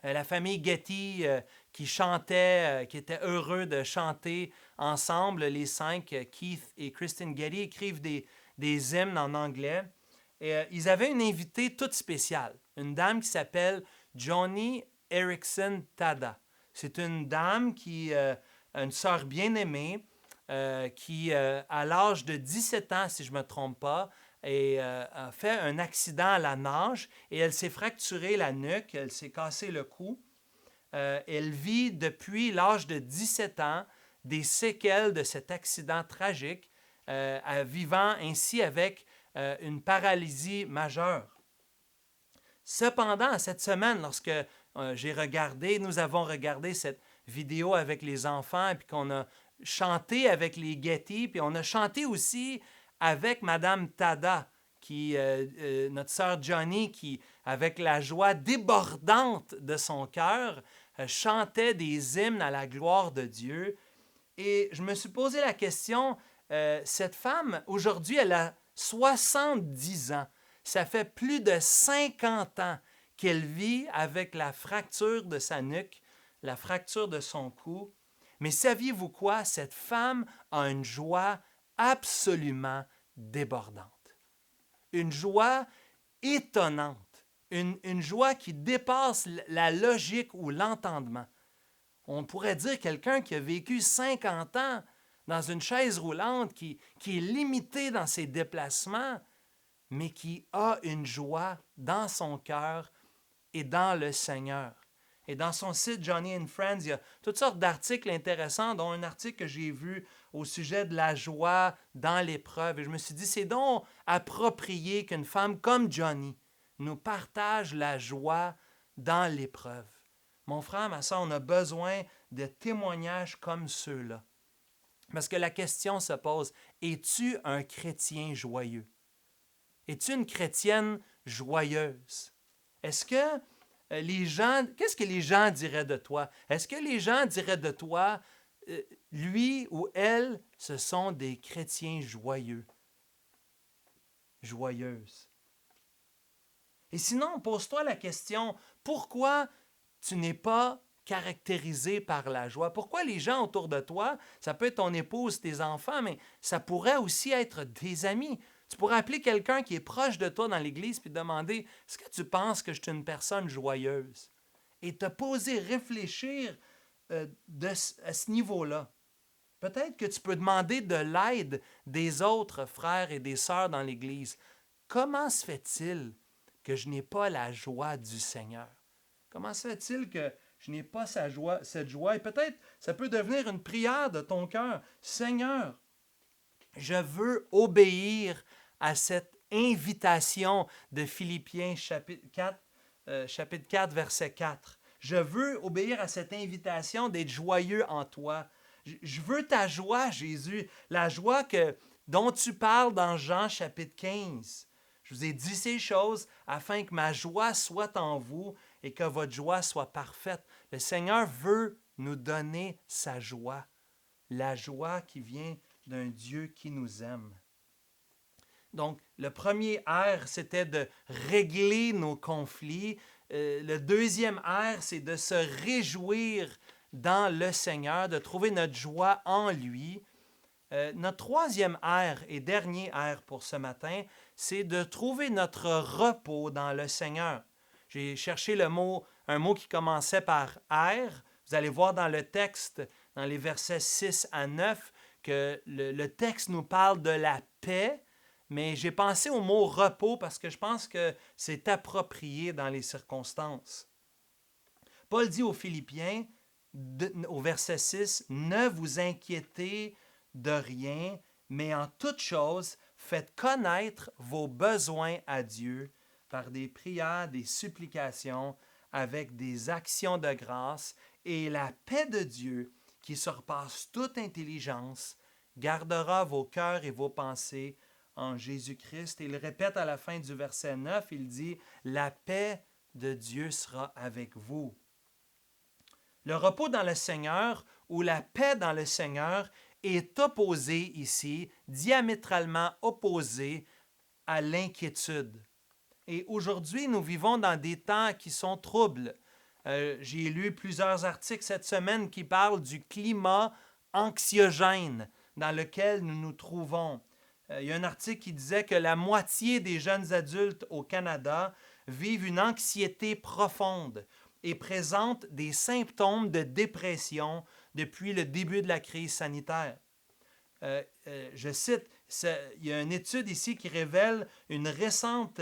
la famille Getty qui chantait, qui était heureux de chanter ensemble. Les 5, Keith et Kristen Getty, écrivent des hymnes en anglais. Et ils avaient une invitée toute spéciale, une dame qui s'appelle Joni Eareckson Tada. C'est une dame qui, une sœur bien-aimée, qui, à l'âge de 17 ans, si je ne me trompe pas, a fait un accident à la nage et elle s'est fracturé la nuque, elle s'est cassé le cou. Elle vit depuis l'âge de 17 ans des séquelles de cet accident tragique, vivant ainsi avec une paralysie majeure. Cependant, cette semaine, lorsque nous avons regardé cette vidéo avec les enfants, puis qu'on a chanté avec les Getty, puis on a chanté aussi avec Madame Tada, notre sœur Johnny, qui, avec la joie débordante de son cœur, chantait des hymnes à la gloire de Dieu. Et je me suis posé la question, cette femme, aujourd'hui, elle a 70 ans. Ça fait plus de 50 ans qu'elle vit avec la fracture de sa nuque, la fracture de son cou. Mais saviez-vous quoi? Cette femme a une joie absolument débordante. Une joie étonnante. Une joie qui dépasse la logique ou l'entendement. On pourrait dire quelqu'un qui a vécu 50 ans dans une chaise roulante, qui est limité dans ses déplacements, mais qui a une joie dans son cœur et dans le Seigneur. Et dans son site Johnny and Friends, il y a toutes sortes d'articles intéressants, dont un article que j'ai vu au sujet de la joie dans l'épreuve. Et je me suis dit, c'est donc approprié qu'une femme comme Johnny nous partage la joie dans l'épreuve. Mon frère, ma soeur, on a besoin de témoignages comme ceux-là. Parce que la question se pose, es-tu un chrétien joyeux? Es-tu une chrétienne joyeuse? Est-ce que qu'est-ce que les gens diraient de toi? Est-ce que les gens diraient de toi, lui ou elle, ce sont des chrétiens joyeux, joyeuses? Et sinon, pose-toi la question, pourquoi tu n'es pas caractérisé par la joie? Pourquoi les gens autour de toi, ça peut être ton épouse, tes enfants, mais ça pourrait aussi être des amis. Tu pourrais appeler quelqu'un qui est proche de toi dans l'église puis te demander, est-ce que tu penses que je suis une personne joyeuse? Et te poser, réfléchir à ce niveau-là. Peut-être que tu peux demander de l'aide des autres frères et des sœurs dans l'Église. Comment se fait-il que je n'ai pas la joie du Seigneur? Comment se fait-il que je n'ai pas cette joie? Et peut-être ça peut devenir une prière de ton cœur. Seigneur, je veux obéir à cette invitation de Philippiens chapitre 4, verset 4. Je veux obéir à cette invitation d'être joyeux en toi. Je veux ta joie, Jésus, la joie dont tu parles dans Jean chapitre 15. Je vous ai dit ces choses afin que ma joie soit en vous et que votre joie soit parfaite. Le Seigneur veut nous donner sa joie, la joie qui vient d'un Dieu qui nous aime. Donc, le premier R, c'était de régler nos conflits. Le deuxième R, c'est de se réjouir dans le Seigneur, de trouver notre joie en lui. Notre troisième R et dernier R pour ce matin, c'est de trouver notre repos dans le Seigneur. J'ai cherché un mot qui commençait par R. Vous allez voir dans le texte, dans les versets 6 à 9, que le texte nous parle de la paix, mais j'ai pensé au mot repos parce que je pense que c'est approprié dans les circonstances. Paul dit aux Philippiens, au verset 6, « Ne vous inquiétez de rien, mais en toute chose, faites connaître vos besoins à Dieu par des prières, des supplications, avec des actions de grâce, et la paix de Dieu, qui surpasse toute intelligence, gardera vos cœurs et vos pensées en Jésus-Christ. » Et il répète à la fin du verset 9, il dit, « La paix de Dieu sera avec vous. » Le repos dans le Seigneur ou la paix dans le Seigneur est opposé ici, diamétralement opposé à l'inquiétude. Et aujourd'hui, nous vivons dans des temps qui sont troubles. J'ai lu plusieurs articles cette semaine qui parlent du climat anxiogène dans lequel nous nous trouvons. Il y a un article qui disait que la moitié des jeunes adultes au Canada vivent une anxiété profonde et présentent des symptômes de dépression depuis le début de la crise sanitaire. Je cite, il y a une étude ici qui révèle une récente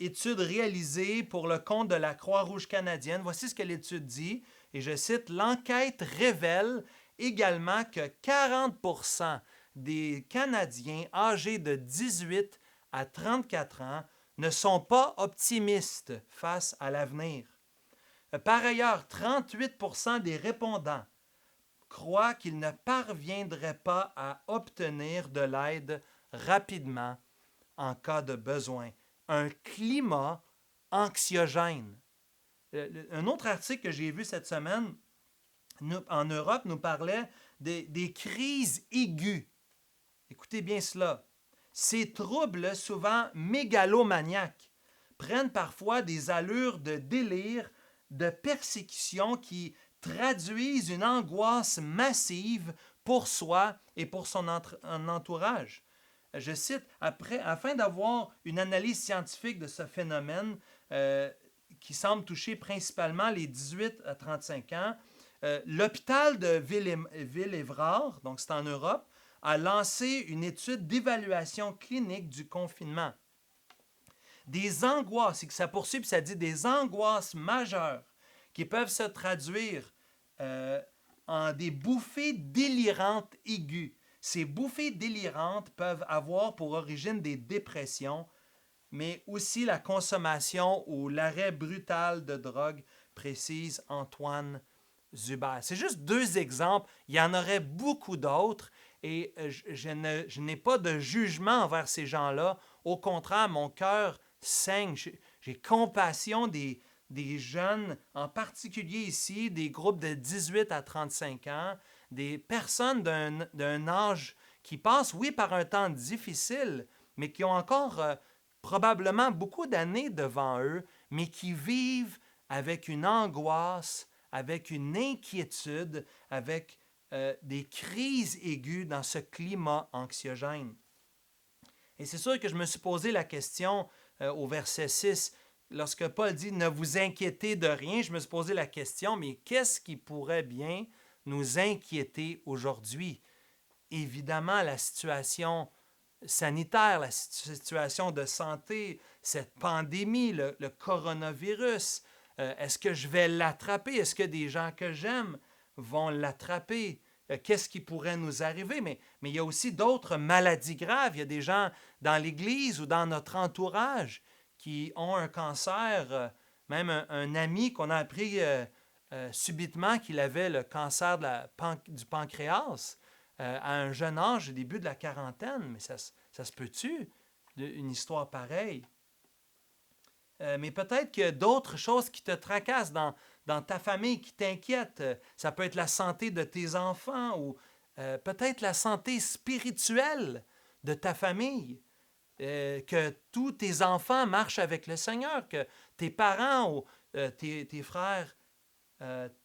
étude réalisée pour le compte de la Croix-Rouge canadienne. Voici ce que l'étude dit, et je cite, « L'enquête révèle également que 40% des Canadiens âgés de 18 à 34 ans ne sont pas optimistes face à l'avenir. Par ailleurs, 38% des répondants croient qu'ils ne parviendraient pas à obtenir de l'aide rapidement en cas de besoin. Un climat anxiogène. Un autre article que j'ai vu cette semaine en Europe nous parlait des crises aiguës. Écoutez bien cela. Ces troubles, souvent mégalomaniaques, prennent parfois des allures de délire, de persécution qui traduisent une angoisse massive pour soi et pour son entourage. Je cite, afin d'avoir une analyse scientifique de ce phénomène qui semble toucher principalement les 18 à 35 ans, l'hôpital de Ville-Évrard, donc c'est en Europe, a lancé une étude d'évaluation clinique du confinement. Des angoisses, et que ça poursuit, puis ça dit des angoisses majeures qui peuvent se traduire en des bouffées délirantes aiguës. Ces bouffées délirantes peuvent avoir pour origine des dépressions, mais aussi la consommation ou l'arrêt brutal de drogue, précise Antoine Zuber. C'est juste deux exemples. Il y en aurait beaucoup d'autres et je n'ai pas de jugement envers ces gens-là. Au contraire, mon cœur saigne. J'ai compassion des jeunes, en particulier ici, des groupes de 18 à 35 ans, des personnes d'un âge qui passent, oui, par un temps difficile, mais qui ont encore probablement beaucoup d'années devant eux, mais qui vivent avec une angoisse, avec une inquiétude, avec des crises aiguës dans ce climat anxiogène. Et c'est sûr que je me suis posé la question au verset 6, lorsque Paul dit « Ne vous inquiétez de rien », je me suis posé la question, mais qu'est-ce qui pourrait bien nous inquiéter aujourd'hui. Évidemment, la situation sanitaire, la situation de santé, cette pandémie, le coronavirus, est-ce que je vais l'attraper? Est-ce que des gens que j'aime vont l'attraper? Qu'est-ce qui pourrait nous arriver? Mais il y a aussi d'autres maladies graves. Il y a des gens dans l'Église ou dans notre entourage qui ont un cancer, même un ami qu'on a appris subitement qu'il avait le cancer du pancréas à un jeune âge, au début de la quarantaine. Mais ça se peut-tu, une histoire pareille? Mais peut-être qu'il y a d'autres choses qui te tracassent dans ta famille, qui t'inquiètent. Ça peut être la santé de tes enfants ou peut-être la santé spirituelle de ta famille. Que tous tes enfants marchent avec le Seigneur, que tes parents ou tes frères,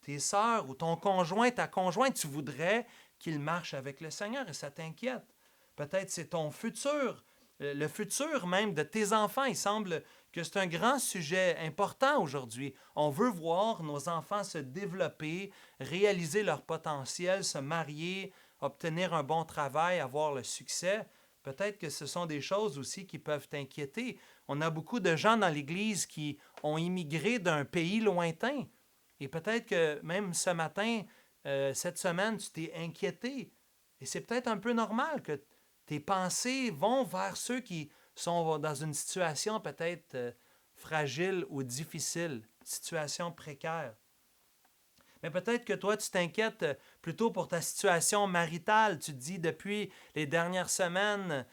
tes sœurs ou ton conjoint, ta conjointe, tu voudrais qu'ils marchent avec le Seigneur et ça t'inquiète. Peut-être c'est ton futur, le futur même de tes enfants. Il semble que c'est un grand sujet important aujourd'hui. On veut voir nos enfants se développer, réaliser leur potentiel, se marier, obtenir un bon travail, avoir le succès. Peut-être que ce sont des choses aussi qui peuvent t'inquiéter. On a beaucoup de gens dans l'Église qui ont immigré d'un pays lointain. Et peut-être que même ce matin, cette semaine, tu t'es inquiété. Et c'est peut-être un peu normal que tes pensées vont vers ceux qui sont dans une situation peut-être fragile ou difficile, situation précaire. Mais peut-être que toi, tu t'inquiètes plutôt pour ta situation maritale. Tu te dis, depuis les dernières semaines,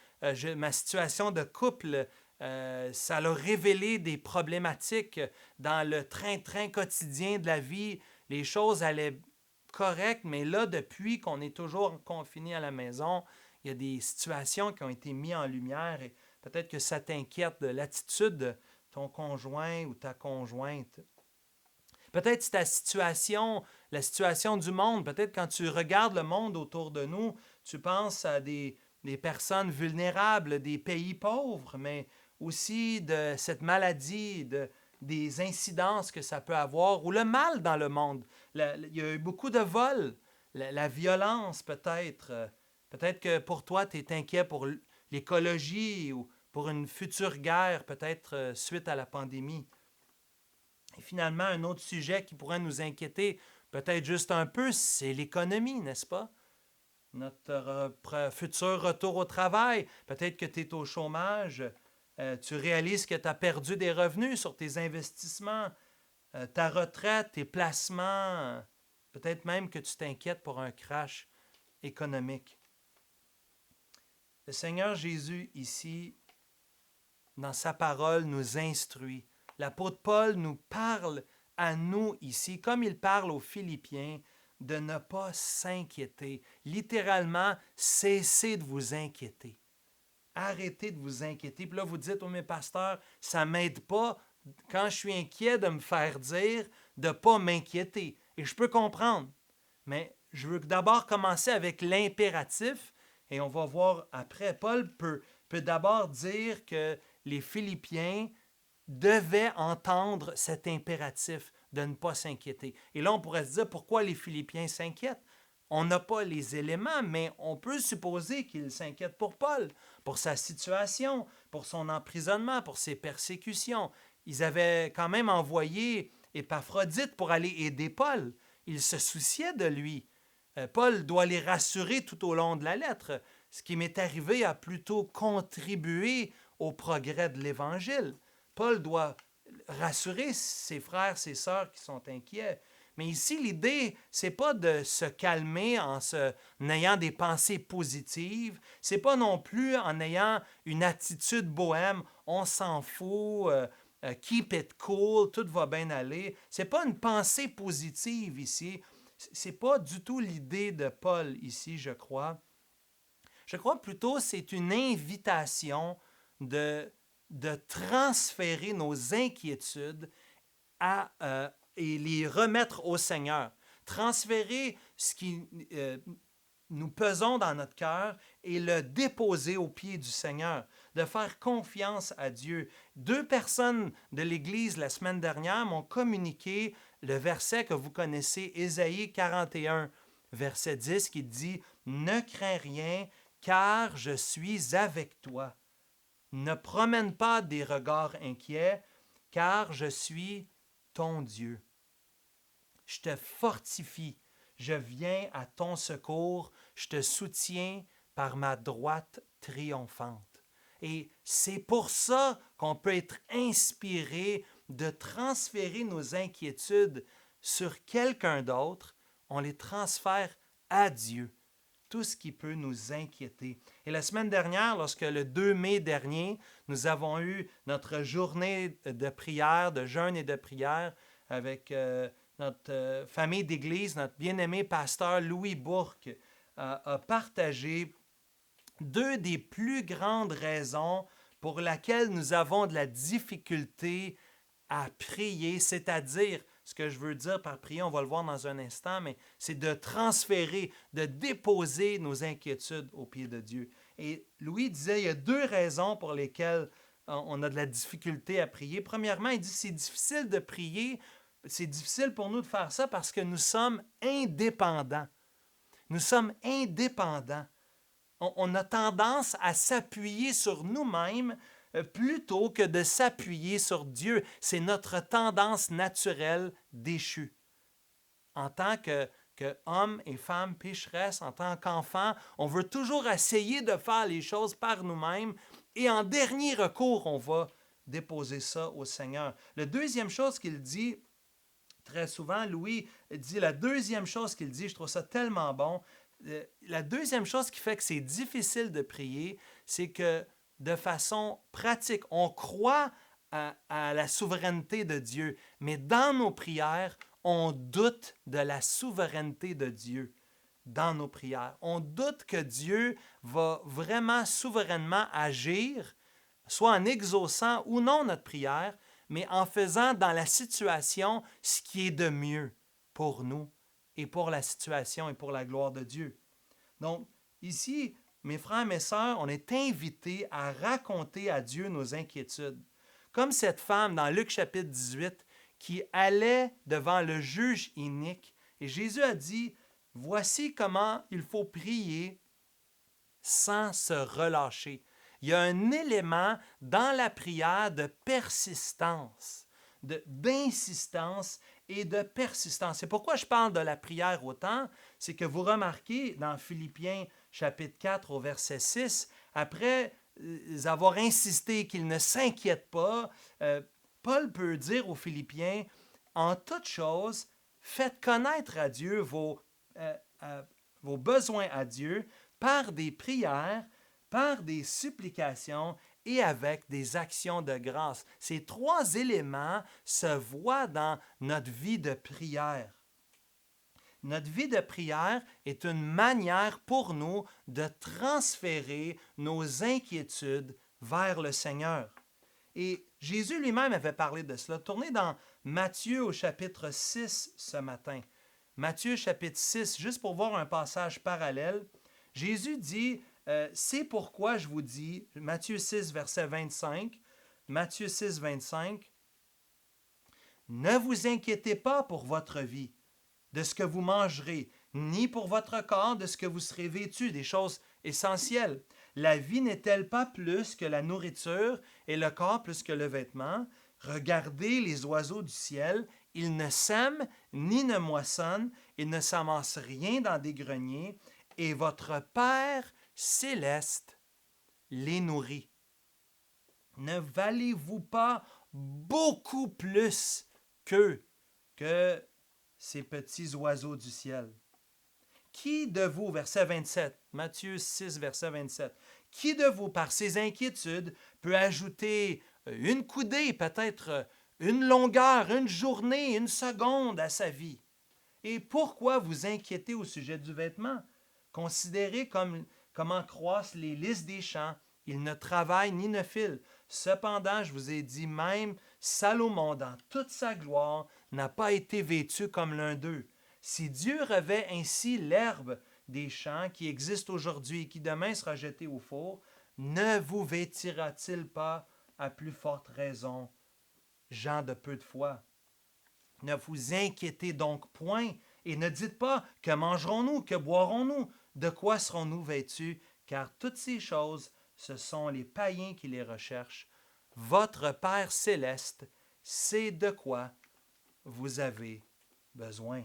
ma situation de couple, ça a révélé des problématiques dans le train-train quotidien de la vie. Les choses allaient correctes, mais là, depuis qu'on est toujours confiné à la maison, il y a des situations qui ont été mises en lumière et peut-être que ça t'inquiète de l'attitude de ton conjoint ou ta conjointe. Peut-être c'est ta situation, la situation du monde. Peut-être quand tu regardes le monde autour de nous, tu penses à des personnes vulnérables, des pays pauvres, mais aussi de cette maladie, des incidences que ça peut avoir, ou le mal dans le monde. Il y a eu beaucoup de vols, la violence peut-être. Peut-être que pour toi, tu es inquiet pour l'écologie ou pour une future guerre, peut-être suite à la pandémie. Et finalement, un autre sujet qui pourrait nous inquiéter, peut-être juste un peu, c'est l'économie, n'est-ce pas? Notre futur retour au travail. Peut-être que tu es au chômage, tu réalises que tu as perdu des revenus sur tes investissements, ta retraite, tes placements. Peut-être même que tu t'inquiètes pour un crash économique. Le Seigneur Jésus, ici, dans sa parole, nous instruit. L'apôtre Paul nous parle à nous ici, comme il parle aux Philippiens, de ne pas s'inquiéter. Littéralement, cessez de vous inquiéter. Arrêtez de vous inquiéter. Puis là, vous dites, oh, mes pasteurs, ça ne m'aide pas quand je suis inquiet de me faire dire de ne pas m'inquiéter. Et je peux comprendre. Mais je veux d'abord commencer avec l'impératif et on va voir après. Paul peut d'abord dire que les Philippiens devaient entendre cet impératif de ne pas s'inquiéter. Et là, on pourrait se dire pourquoi les Philippiens s'inquiètent. On n'a pas les éléments, mais on peut supposer qu'ils s'inquiètent pour Paul, pour sa situation, pour son emprisonnement, pour ses persécutions. Ils avaient quand même envoyé Épaphrodite pour aller aider Paul. Ils se souciaient de lui. Paul doit les rassurer tout au long de la lettre. Ce qui m'est arrivé a plutôt contribué au progrès de l'Évangile. Paul doit rassurer ses frères, ses sœurs qui sont inquiets. Mais ici, l'idée, c'est pas de se calmer en ayant des pensées positives. C'est pas non plus en ayant une attitude bohème. On s'en fout, keep it cool, tout va bien aller. C'est pas une pensée positive ici. C'est pas du tout l'idée de Paul ici, je crois. Je crois plutôt que c'est une invitation de transférer nos inquiétudes et les remettre au Seigneur. Transférer ce qui nous pesons dans notre cœur et le déposer aux pieds du Seigneur. De faire confiance à Dieu. 2 personnes de l'Église la semaine dernière m'ont communiqué le verset que vous connaissez, Ésaïe 41. verset 10, qui dit « Ne crains rien, car je suis avec toi. Ne promène pas des regards inquiets, car je suis ton Dieu. Je te fortifie, je viens à ton secours, je te soutiens par ma droite triomphante. » Et c'est pour ça qu'on peut être inspiré de transférer nos inquiétudes sur quelqu'un d'autre. On les transfère à Dieu, tout ce qui peut nous inquiéter. Et la semaine dernière, lorsque le 2 mai dernier, nous avons eu notre journée de prière, de jeûne et de prière avec notre famille d'église, notre bien-aimé pasteur Louis Bourque a partagé deux des plus grandes raisons pour lesquelles nous avons de la difficulté à prier, c'est-à-dire, ce que je veux dire par prier, on va le voir dans un instant, mais c'est de transférer, de déposer nos inquiétudes aux pieds de Dieu. Et Louis disait, il y a deux raisons pour lesquelles on a de la difficulté à prier. Premièrement, il dit, c'est difficile de prier, c'est difficile pour nous de faire ça parce que nous sommes indépendants. Nous sommes indépendants. On a tendance à s'appuyer sur nous-mêmes plutôt que de s'appuyer sur Dieu. C'est notre tendance naturelle déchue. En tant qu'hommes et femmes pécheresses, en tant qu'enfants, on veut toujours essayer de faire les choses par nous-mêmes et en dernier recours, on va déposer ça au Seigneur. La deuxième chose qu'il dit, très souvent, Louis dit, la deuxième chose qu'il dit, je trouve ça tellement bon, la deuxième chose qui fait que c'est difficile de prier, c'est que de façon pratique, on croit à la souveraineté de Dieu, mais dans nos prières, on doute de la souveraineté de Dieu dans nos prières. On doute que Dieu va vraiment souverainement agir, soit en exaucant ou non notre prière, mais en faisant dans la situation ce qui est de mieux pour nous et pour la situation et pour la gloire de Dieu. Donc, ici, mes frères, mes sœurs, on est invités à raconter à Dieu nos inquiétudes. Comme cette femme dans Luc chapitre 18 qui allait devant le juge inique et Jésus a dit, « Voici comment il faut prier sans se relâcher. » Il y a un élément dans la prière de persistance, d'insistance et de persistance. C'est pourquoi je parle de la prière autant, c'est que vous remarquez dans Philippiens chapitre 4 au verset 6, après avoir insisté qu'ils ne s'inquiètent pas, Paul peut dire aux Philippiens, en toute chose, faites connaître à Dieu vos besoins à Dieu par des prières, par des supplications et avec des actions de grâce. Ces trois éléments se voient dans notre vie de prière. Notre vie de prière est une manière pour nous de transférer nos inquiétudes vers le Seigneur. Et Jésus lui-même avait parlé de cela. Tournez dans Matthieu au chapitre 6 ce matin. Matthieu chapitre 6, juste pour voir un passage parallèle. Jésus dit, c'est pourquoi je vous dis, Matthieu 6, verset 25, Matthieu 6, 25, « Ne vous inquiétez pas pour votre vie, de ce que vous mangerez, ni pour votre corps, de ce que vous serez vêtu, des choses essentielles. La vie n'est-elle pas plus que la nourriture et le corps plus que le vêtement? Regardez les oiseaux du ciel, ils ne sèment ni ne moissonnent, ils ne s'amassent rien dans des greniers, et votre Père céleste les nourrit. Ne valez-vous pas beaucoup plus qu'eux, que ces petits oiseaux du ciel? Qui de vous, verset 27, Matthieu 6, verset 27, qui de vous, par ses inquiétudes, peut ajouter une coudée, peut-être une longueur, une journée, une seconde à sa vie? Et pourquoi vous inquiétez au sujet du vêtement? Considérez comment croissent les lys des champs. Ils ne travaillent ni ne filent. Cependant, je vous ai dit, même Salomon, dans toute sa gloire, n'a pas été vêtu comme l'un d'eux. Si Dieu revêt ainsi l'herbe des champs qui existe aujourd'hui et qui demain sera jetée au four, ne vous vêtira-t-il pas à plus forte raison, gens de peu de foi? Ne vous inquiétez donc point, Et ne dites pas, que mangerons-nous, que boirons-nous, de quoi serons-nous vêtus, car toutes ces choses, ce sont les païens qui les recherchent. Votre Père céleste sait de quoi vous avez besoin.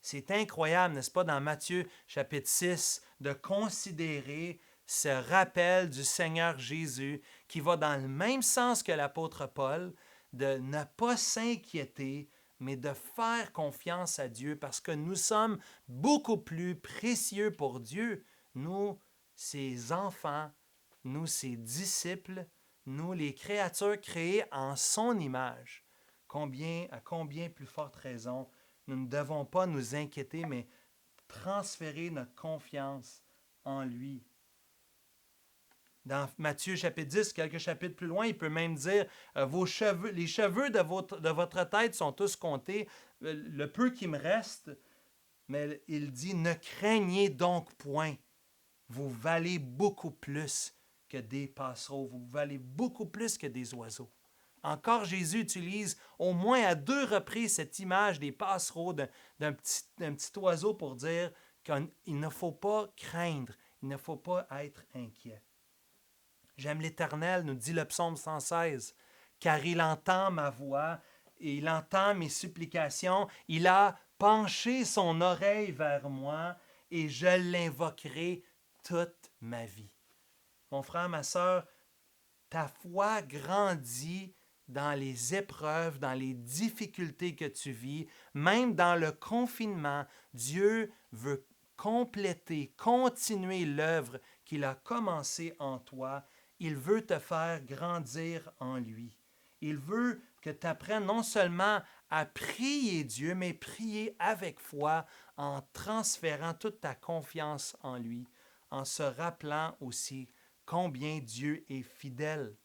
C'est incroyable, n'est-ce pas, dans Matthieu chapitre 6, de considérer ce rappel du Seigneur Jésus qui va dans le même sens que l'apôtre Paul, de ne pas s'inquiéter, mais de faire confiance à Dieu parce que nous sommes beaucoup plus précieux pour Dieu, nous, ses enfants, nous, ses disciples, nous, les créatures créées en son image. À combien plus forte raison nous ne devons pas nous inquiéter, mais transférer notre confiance en lui. Dans Matthieu chapitre 10, quelques chapitres plus loin, il peut même dire les cheveux de votre tête sont tous comptés, le peu qui me reste, mais il dit ne craignez donc point, vous valez beaucoup plus que des passereaux, vous valez beaucoup plus que des oiseaux. Encore, Jésus utilise au moins à 2 reprises cette image des passereaux, d'un petit oiseau pour dire qu'il ne faut pas craindre, il ne faut pas être inquiet. J'aime l'Éternel, nous dit le psaume 116, car il entend ma voix et il entend mes supplications. Il a penché son oreille vers moi et je l'invoquerai toute ma vie. Mon frère, ma sœur, ta foi grandit dans les épreuves, dans les difficultés que tu vis, même dans le confinement. Dieu veut compléter, continuer l'œuvre qu'il a commencée en toi. Il veut te faire grandir en lui. Il veut que tu apprennes non seulement à prier Dieu, mais prier avec foi en transférant toute ta confiance en lui, en se rappelant aussi combien Dieu est fidèle.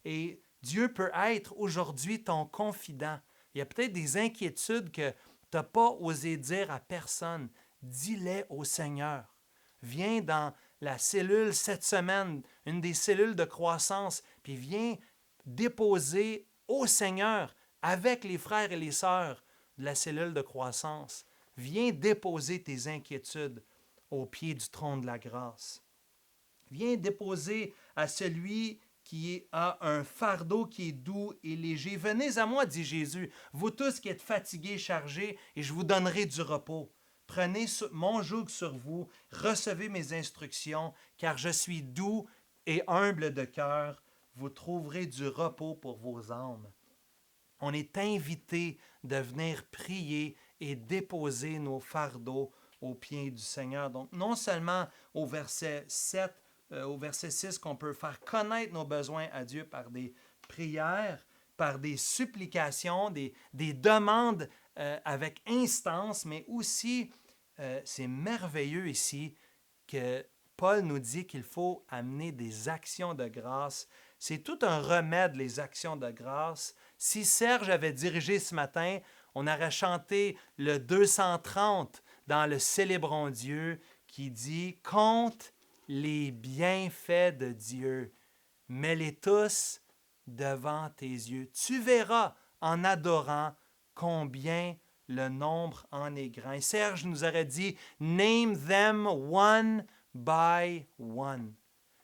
Et Dieu peut être aujourd'hui ton confident. Il y a peut-être des inquiétudes que tu n'as pas osé dire à personne. Dis-les au Seigneur. Viens dans la cellule cette semaine, une des cellules de croissance, puis viens déposer au Seigneur avec les frères et les sœurs de la cellule de croissance. Viens déposer tes inquiétudes au pied du trône de la grâce. Viens déposer à celui qui a un fardeau qui est doux et léger. Venez à moi, dit Jésus, vous tous qui êtes fatigués, chargés, et je vous donnerai du repos. Prenez mon joug sur vous, recevez mes instructions, car je suis doux et humble de cœur. Vous trouverez du repos pour vos âmes. On est invité de venir prier et déposer nos fardeaux aux pieds du Seigneur. Donc, non seulement au verset 7, au verset 6, qu'on peut faire connaître nos besoins à Dieu par des prières, par des supplications, des demandes avec instance, mais aussi, c'est merveilleux ici que Paul nous dit qu'il faut amener des actions de grâce. C'est tout un remède, les actions de grâce. Si Serge avait dirigé ce matin, on aurait chanté le 230 dans le Célébrons Dieu qui dit « Compte les bienfaits de Dieu, mets-les tous devant tes yeux. Tu verras en adorant combien le nombre en est grand. » Et Serge nous aurait dit « Name them one by one. »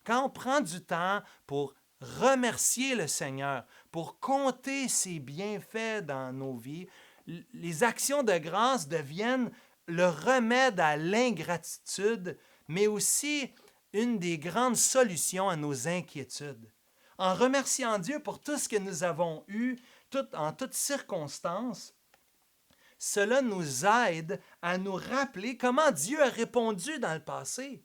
Quand on prend du temps pour remercier le Seigneur, pour compter ses bienfaits dans nos vies, les actions de grâce deviennent le remède à l'ingratitude, mais aussi une des grandes solutions à nos inquiétudes. En remerciant Dieu pour tout ce que nous avons eu, en toutes circonstances, cela nous aide à nous rappeler comment Dieu a répondu dans le passé.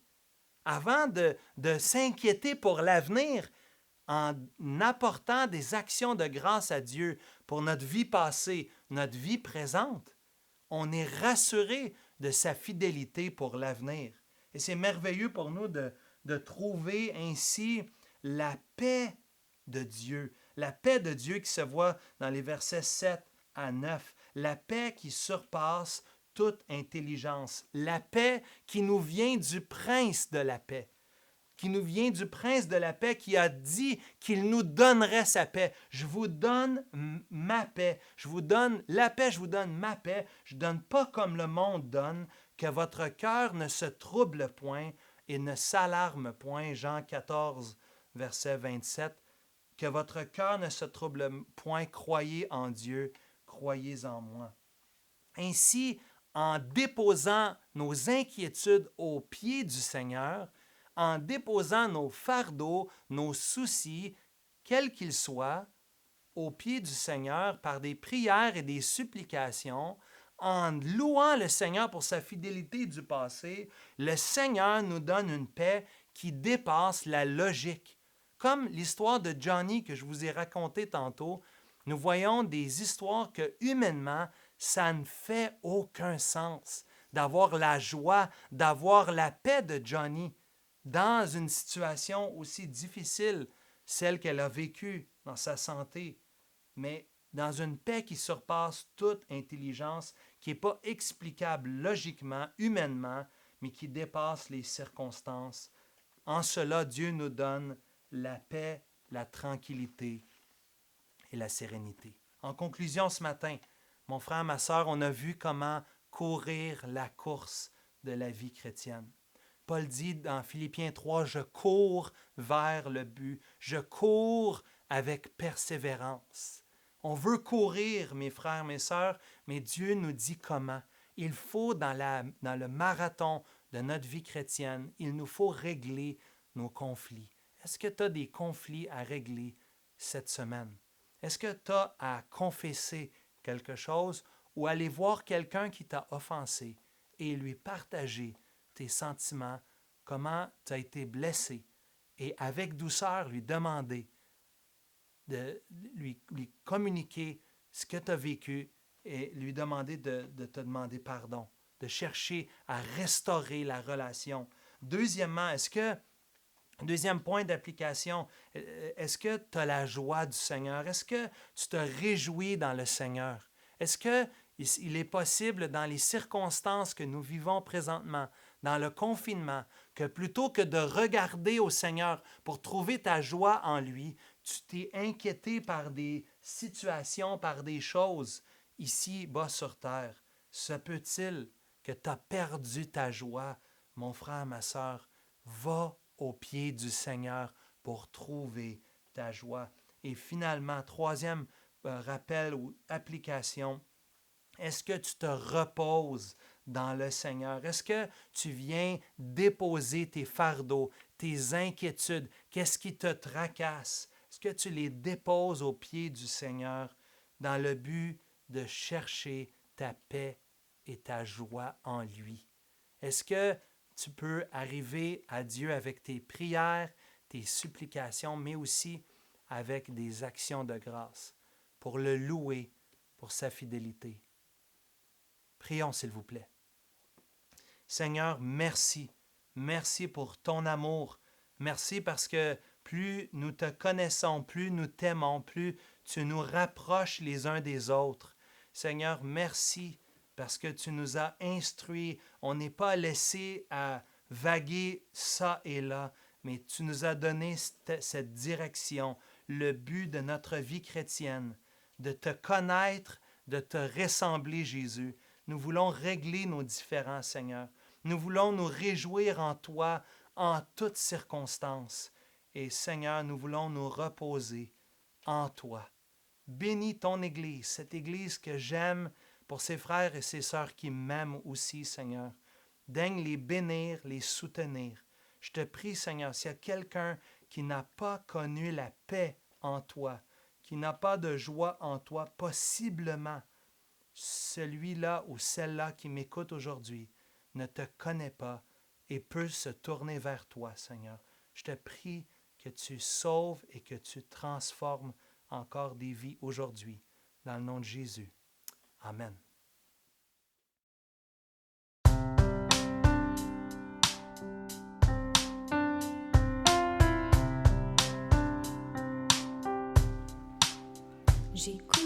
Avant de s'inquiéter pour l'avenir, en apportant des actions de grâce à Dieu pour notre vie passée, notre vie présente, on est rassuré de sa fidélité pour l'avenir. Et c'est merveilleux pour nous de trouver ainsi la paix de Dieu. La paix de Dieu qui se voit dans les versets 7 à 9. La paix qui surpasse toute intelligence. La paix qui nous vient du prince de la paix. qui nous vient du Prince de la paix qui a dit qu'il nous donnerait sa paix. Je vous donne ma paix. Je vous donne la paix, je vous donne ma paix. Je ne donne pas comme le monde donne, que votre cœur ne se trouble point et ne s'alarme point. Jean 14, verset 27. Que votre cœur ne se trouble point, croyez en Dieu, croyez en moi. Ainsi, en déposant nos inquiétudes aux pieds du Seigneur, en déposant nos fardeaux, nos soucis, quels qu'ils soient, aux pieds du Seigneur par des prières et des supplications, en louant le Seigneur pour sa fidélité du passé, le Seigneur nous donne une paix qui dépasse la logique. Comme l'histoire de Johnny que je vous ai racontée tantôt, nous voyons des histoires que humainement, ça ne fait aucun sens d'avoir la joie, d'avoir la paix de Johnny dans une situation aussi difficile, celle qu'elle a vécue dans sa santé, mais dans une paix qui surpasse toute intelligence, qui n'est pas explicable logiquement, humainement, mais qui dépasse les circonstances. En cela, Dieu nous donne la paix, la tranquillité et la sérénité. En conclusion ce matin, mon frère, ma sœur, on a vu comment courir la course de la vie chrétienne. Paul dit dans Philippiens 3, « Je cours vers le but, je cours avec persévérance. » On veut courir, mes frères, mes sœurs, mais Dieu nous dit comment. Il faut, dans le marathon de notre vie chrétienne, il nous faut régler nos conflits. Est-ce que tu as des conflits à régler cette semaine? Est-ce que tu as à confesser quelque chose ou aller voir quelqu'un qui t'a offensé et lui partager tes sentiments, comment tu as été blessé et avec douceur lui demander de lui communiquer ce que tu as vécu et lui demander de te demander pardon, de chercher à restaurer la relation. Deuxièmement, deuxième point d'application, est-ce que tu as la joie du Seigneur? Est-ce que tu te réjouis dans le Seigneur? Est-ce qu'il est possible dans les circonstances que nous vivons présentement, dans le confinement, que plutôt que de regarder au Seigneur pour trouver ta joie en lui, tu t'es inquiété par des situations, par des choses ici, bas sur terre? Se peut-il que tu as perdu ta joie? Mon frère, ma sœur, va aux pieds du Seigneur pour trouver ta joie. Et finalement, troisième rappel ou application, est-ce que tu te reposes dans le Seigneur? Est-ce que tu viens déposer tes fardeaux, tes inquiétudes? Qu'est-ce qui te tracasse? Est-ce que tu les déposes aux pieds du Seigneur dans le but de chercher ta paix et ta joie en lui? Est-ce que tu peux arriver à Dieu avec tes prières, tes supplications, mais aussi avec des actions de grâce pour le louer pour sa fidélité? Prions, s'il vous plaît. Seigneur, merci. Merci pour ton amour. Merci parce que plus nous te connaissons, plus nous t'aimons, plus tu nous rapproches les uns des autres. Seigneur, merci parce que tu nous as instruits. On n'est pas laissé à vaguer ça et là, mais tu nous as donné cette direction, le but de notre vie chrétienne, de te connaître, de te ressembler, Jésus. Nous voulons régler nos différends, Seigneur. Nous voulons nous réjouir en toi en toutes circonstances. Et Seigneur, nous voulons nous reposer en toi. Bénis ton Église, cette Église que j'aime pour ses frères et ses sœurs qui m'aiment aussi, Seigneur. Daigne les bénir, les soutenir. Je te prie, Seigneur, s'il y a quelqu'un qui n'a pas connu la paix en toi, qui n'a pas de joie en toi, possiblement, celui-là ou celle-là qui m'écoute aujourd'hui ne te connaît pas et peut se tourner vers toi, Seigneur. Je te prie que tu sauves et que tu transformes encore des vies aujourd'hui. Dans le nom de Jésus. Amen. J'écoute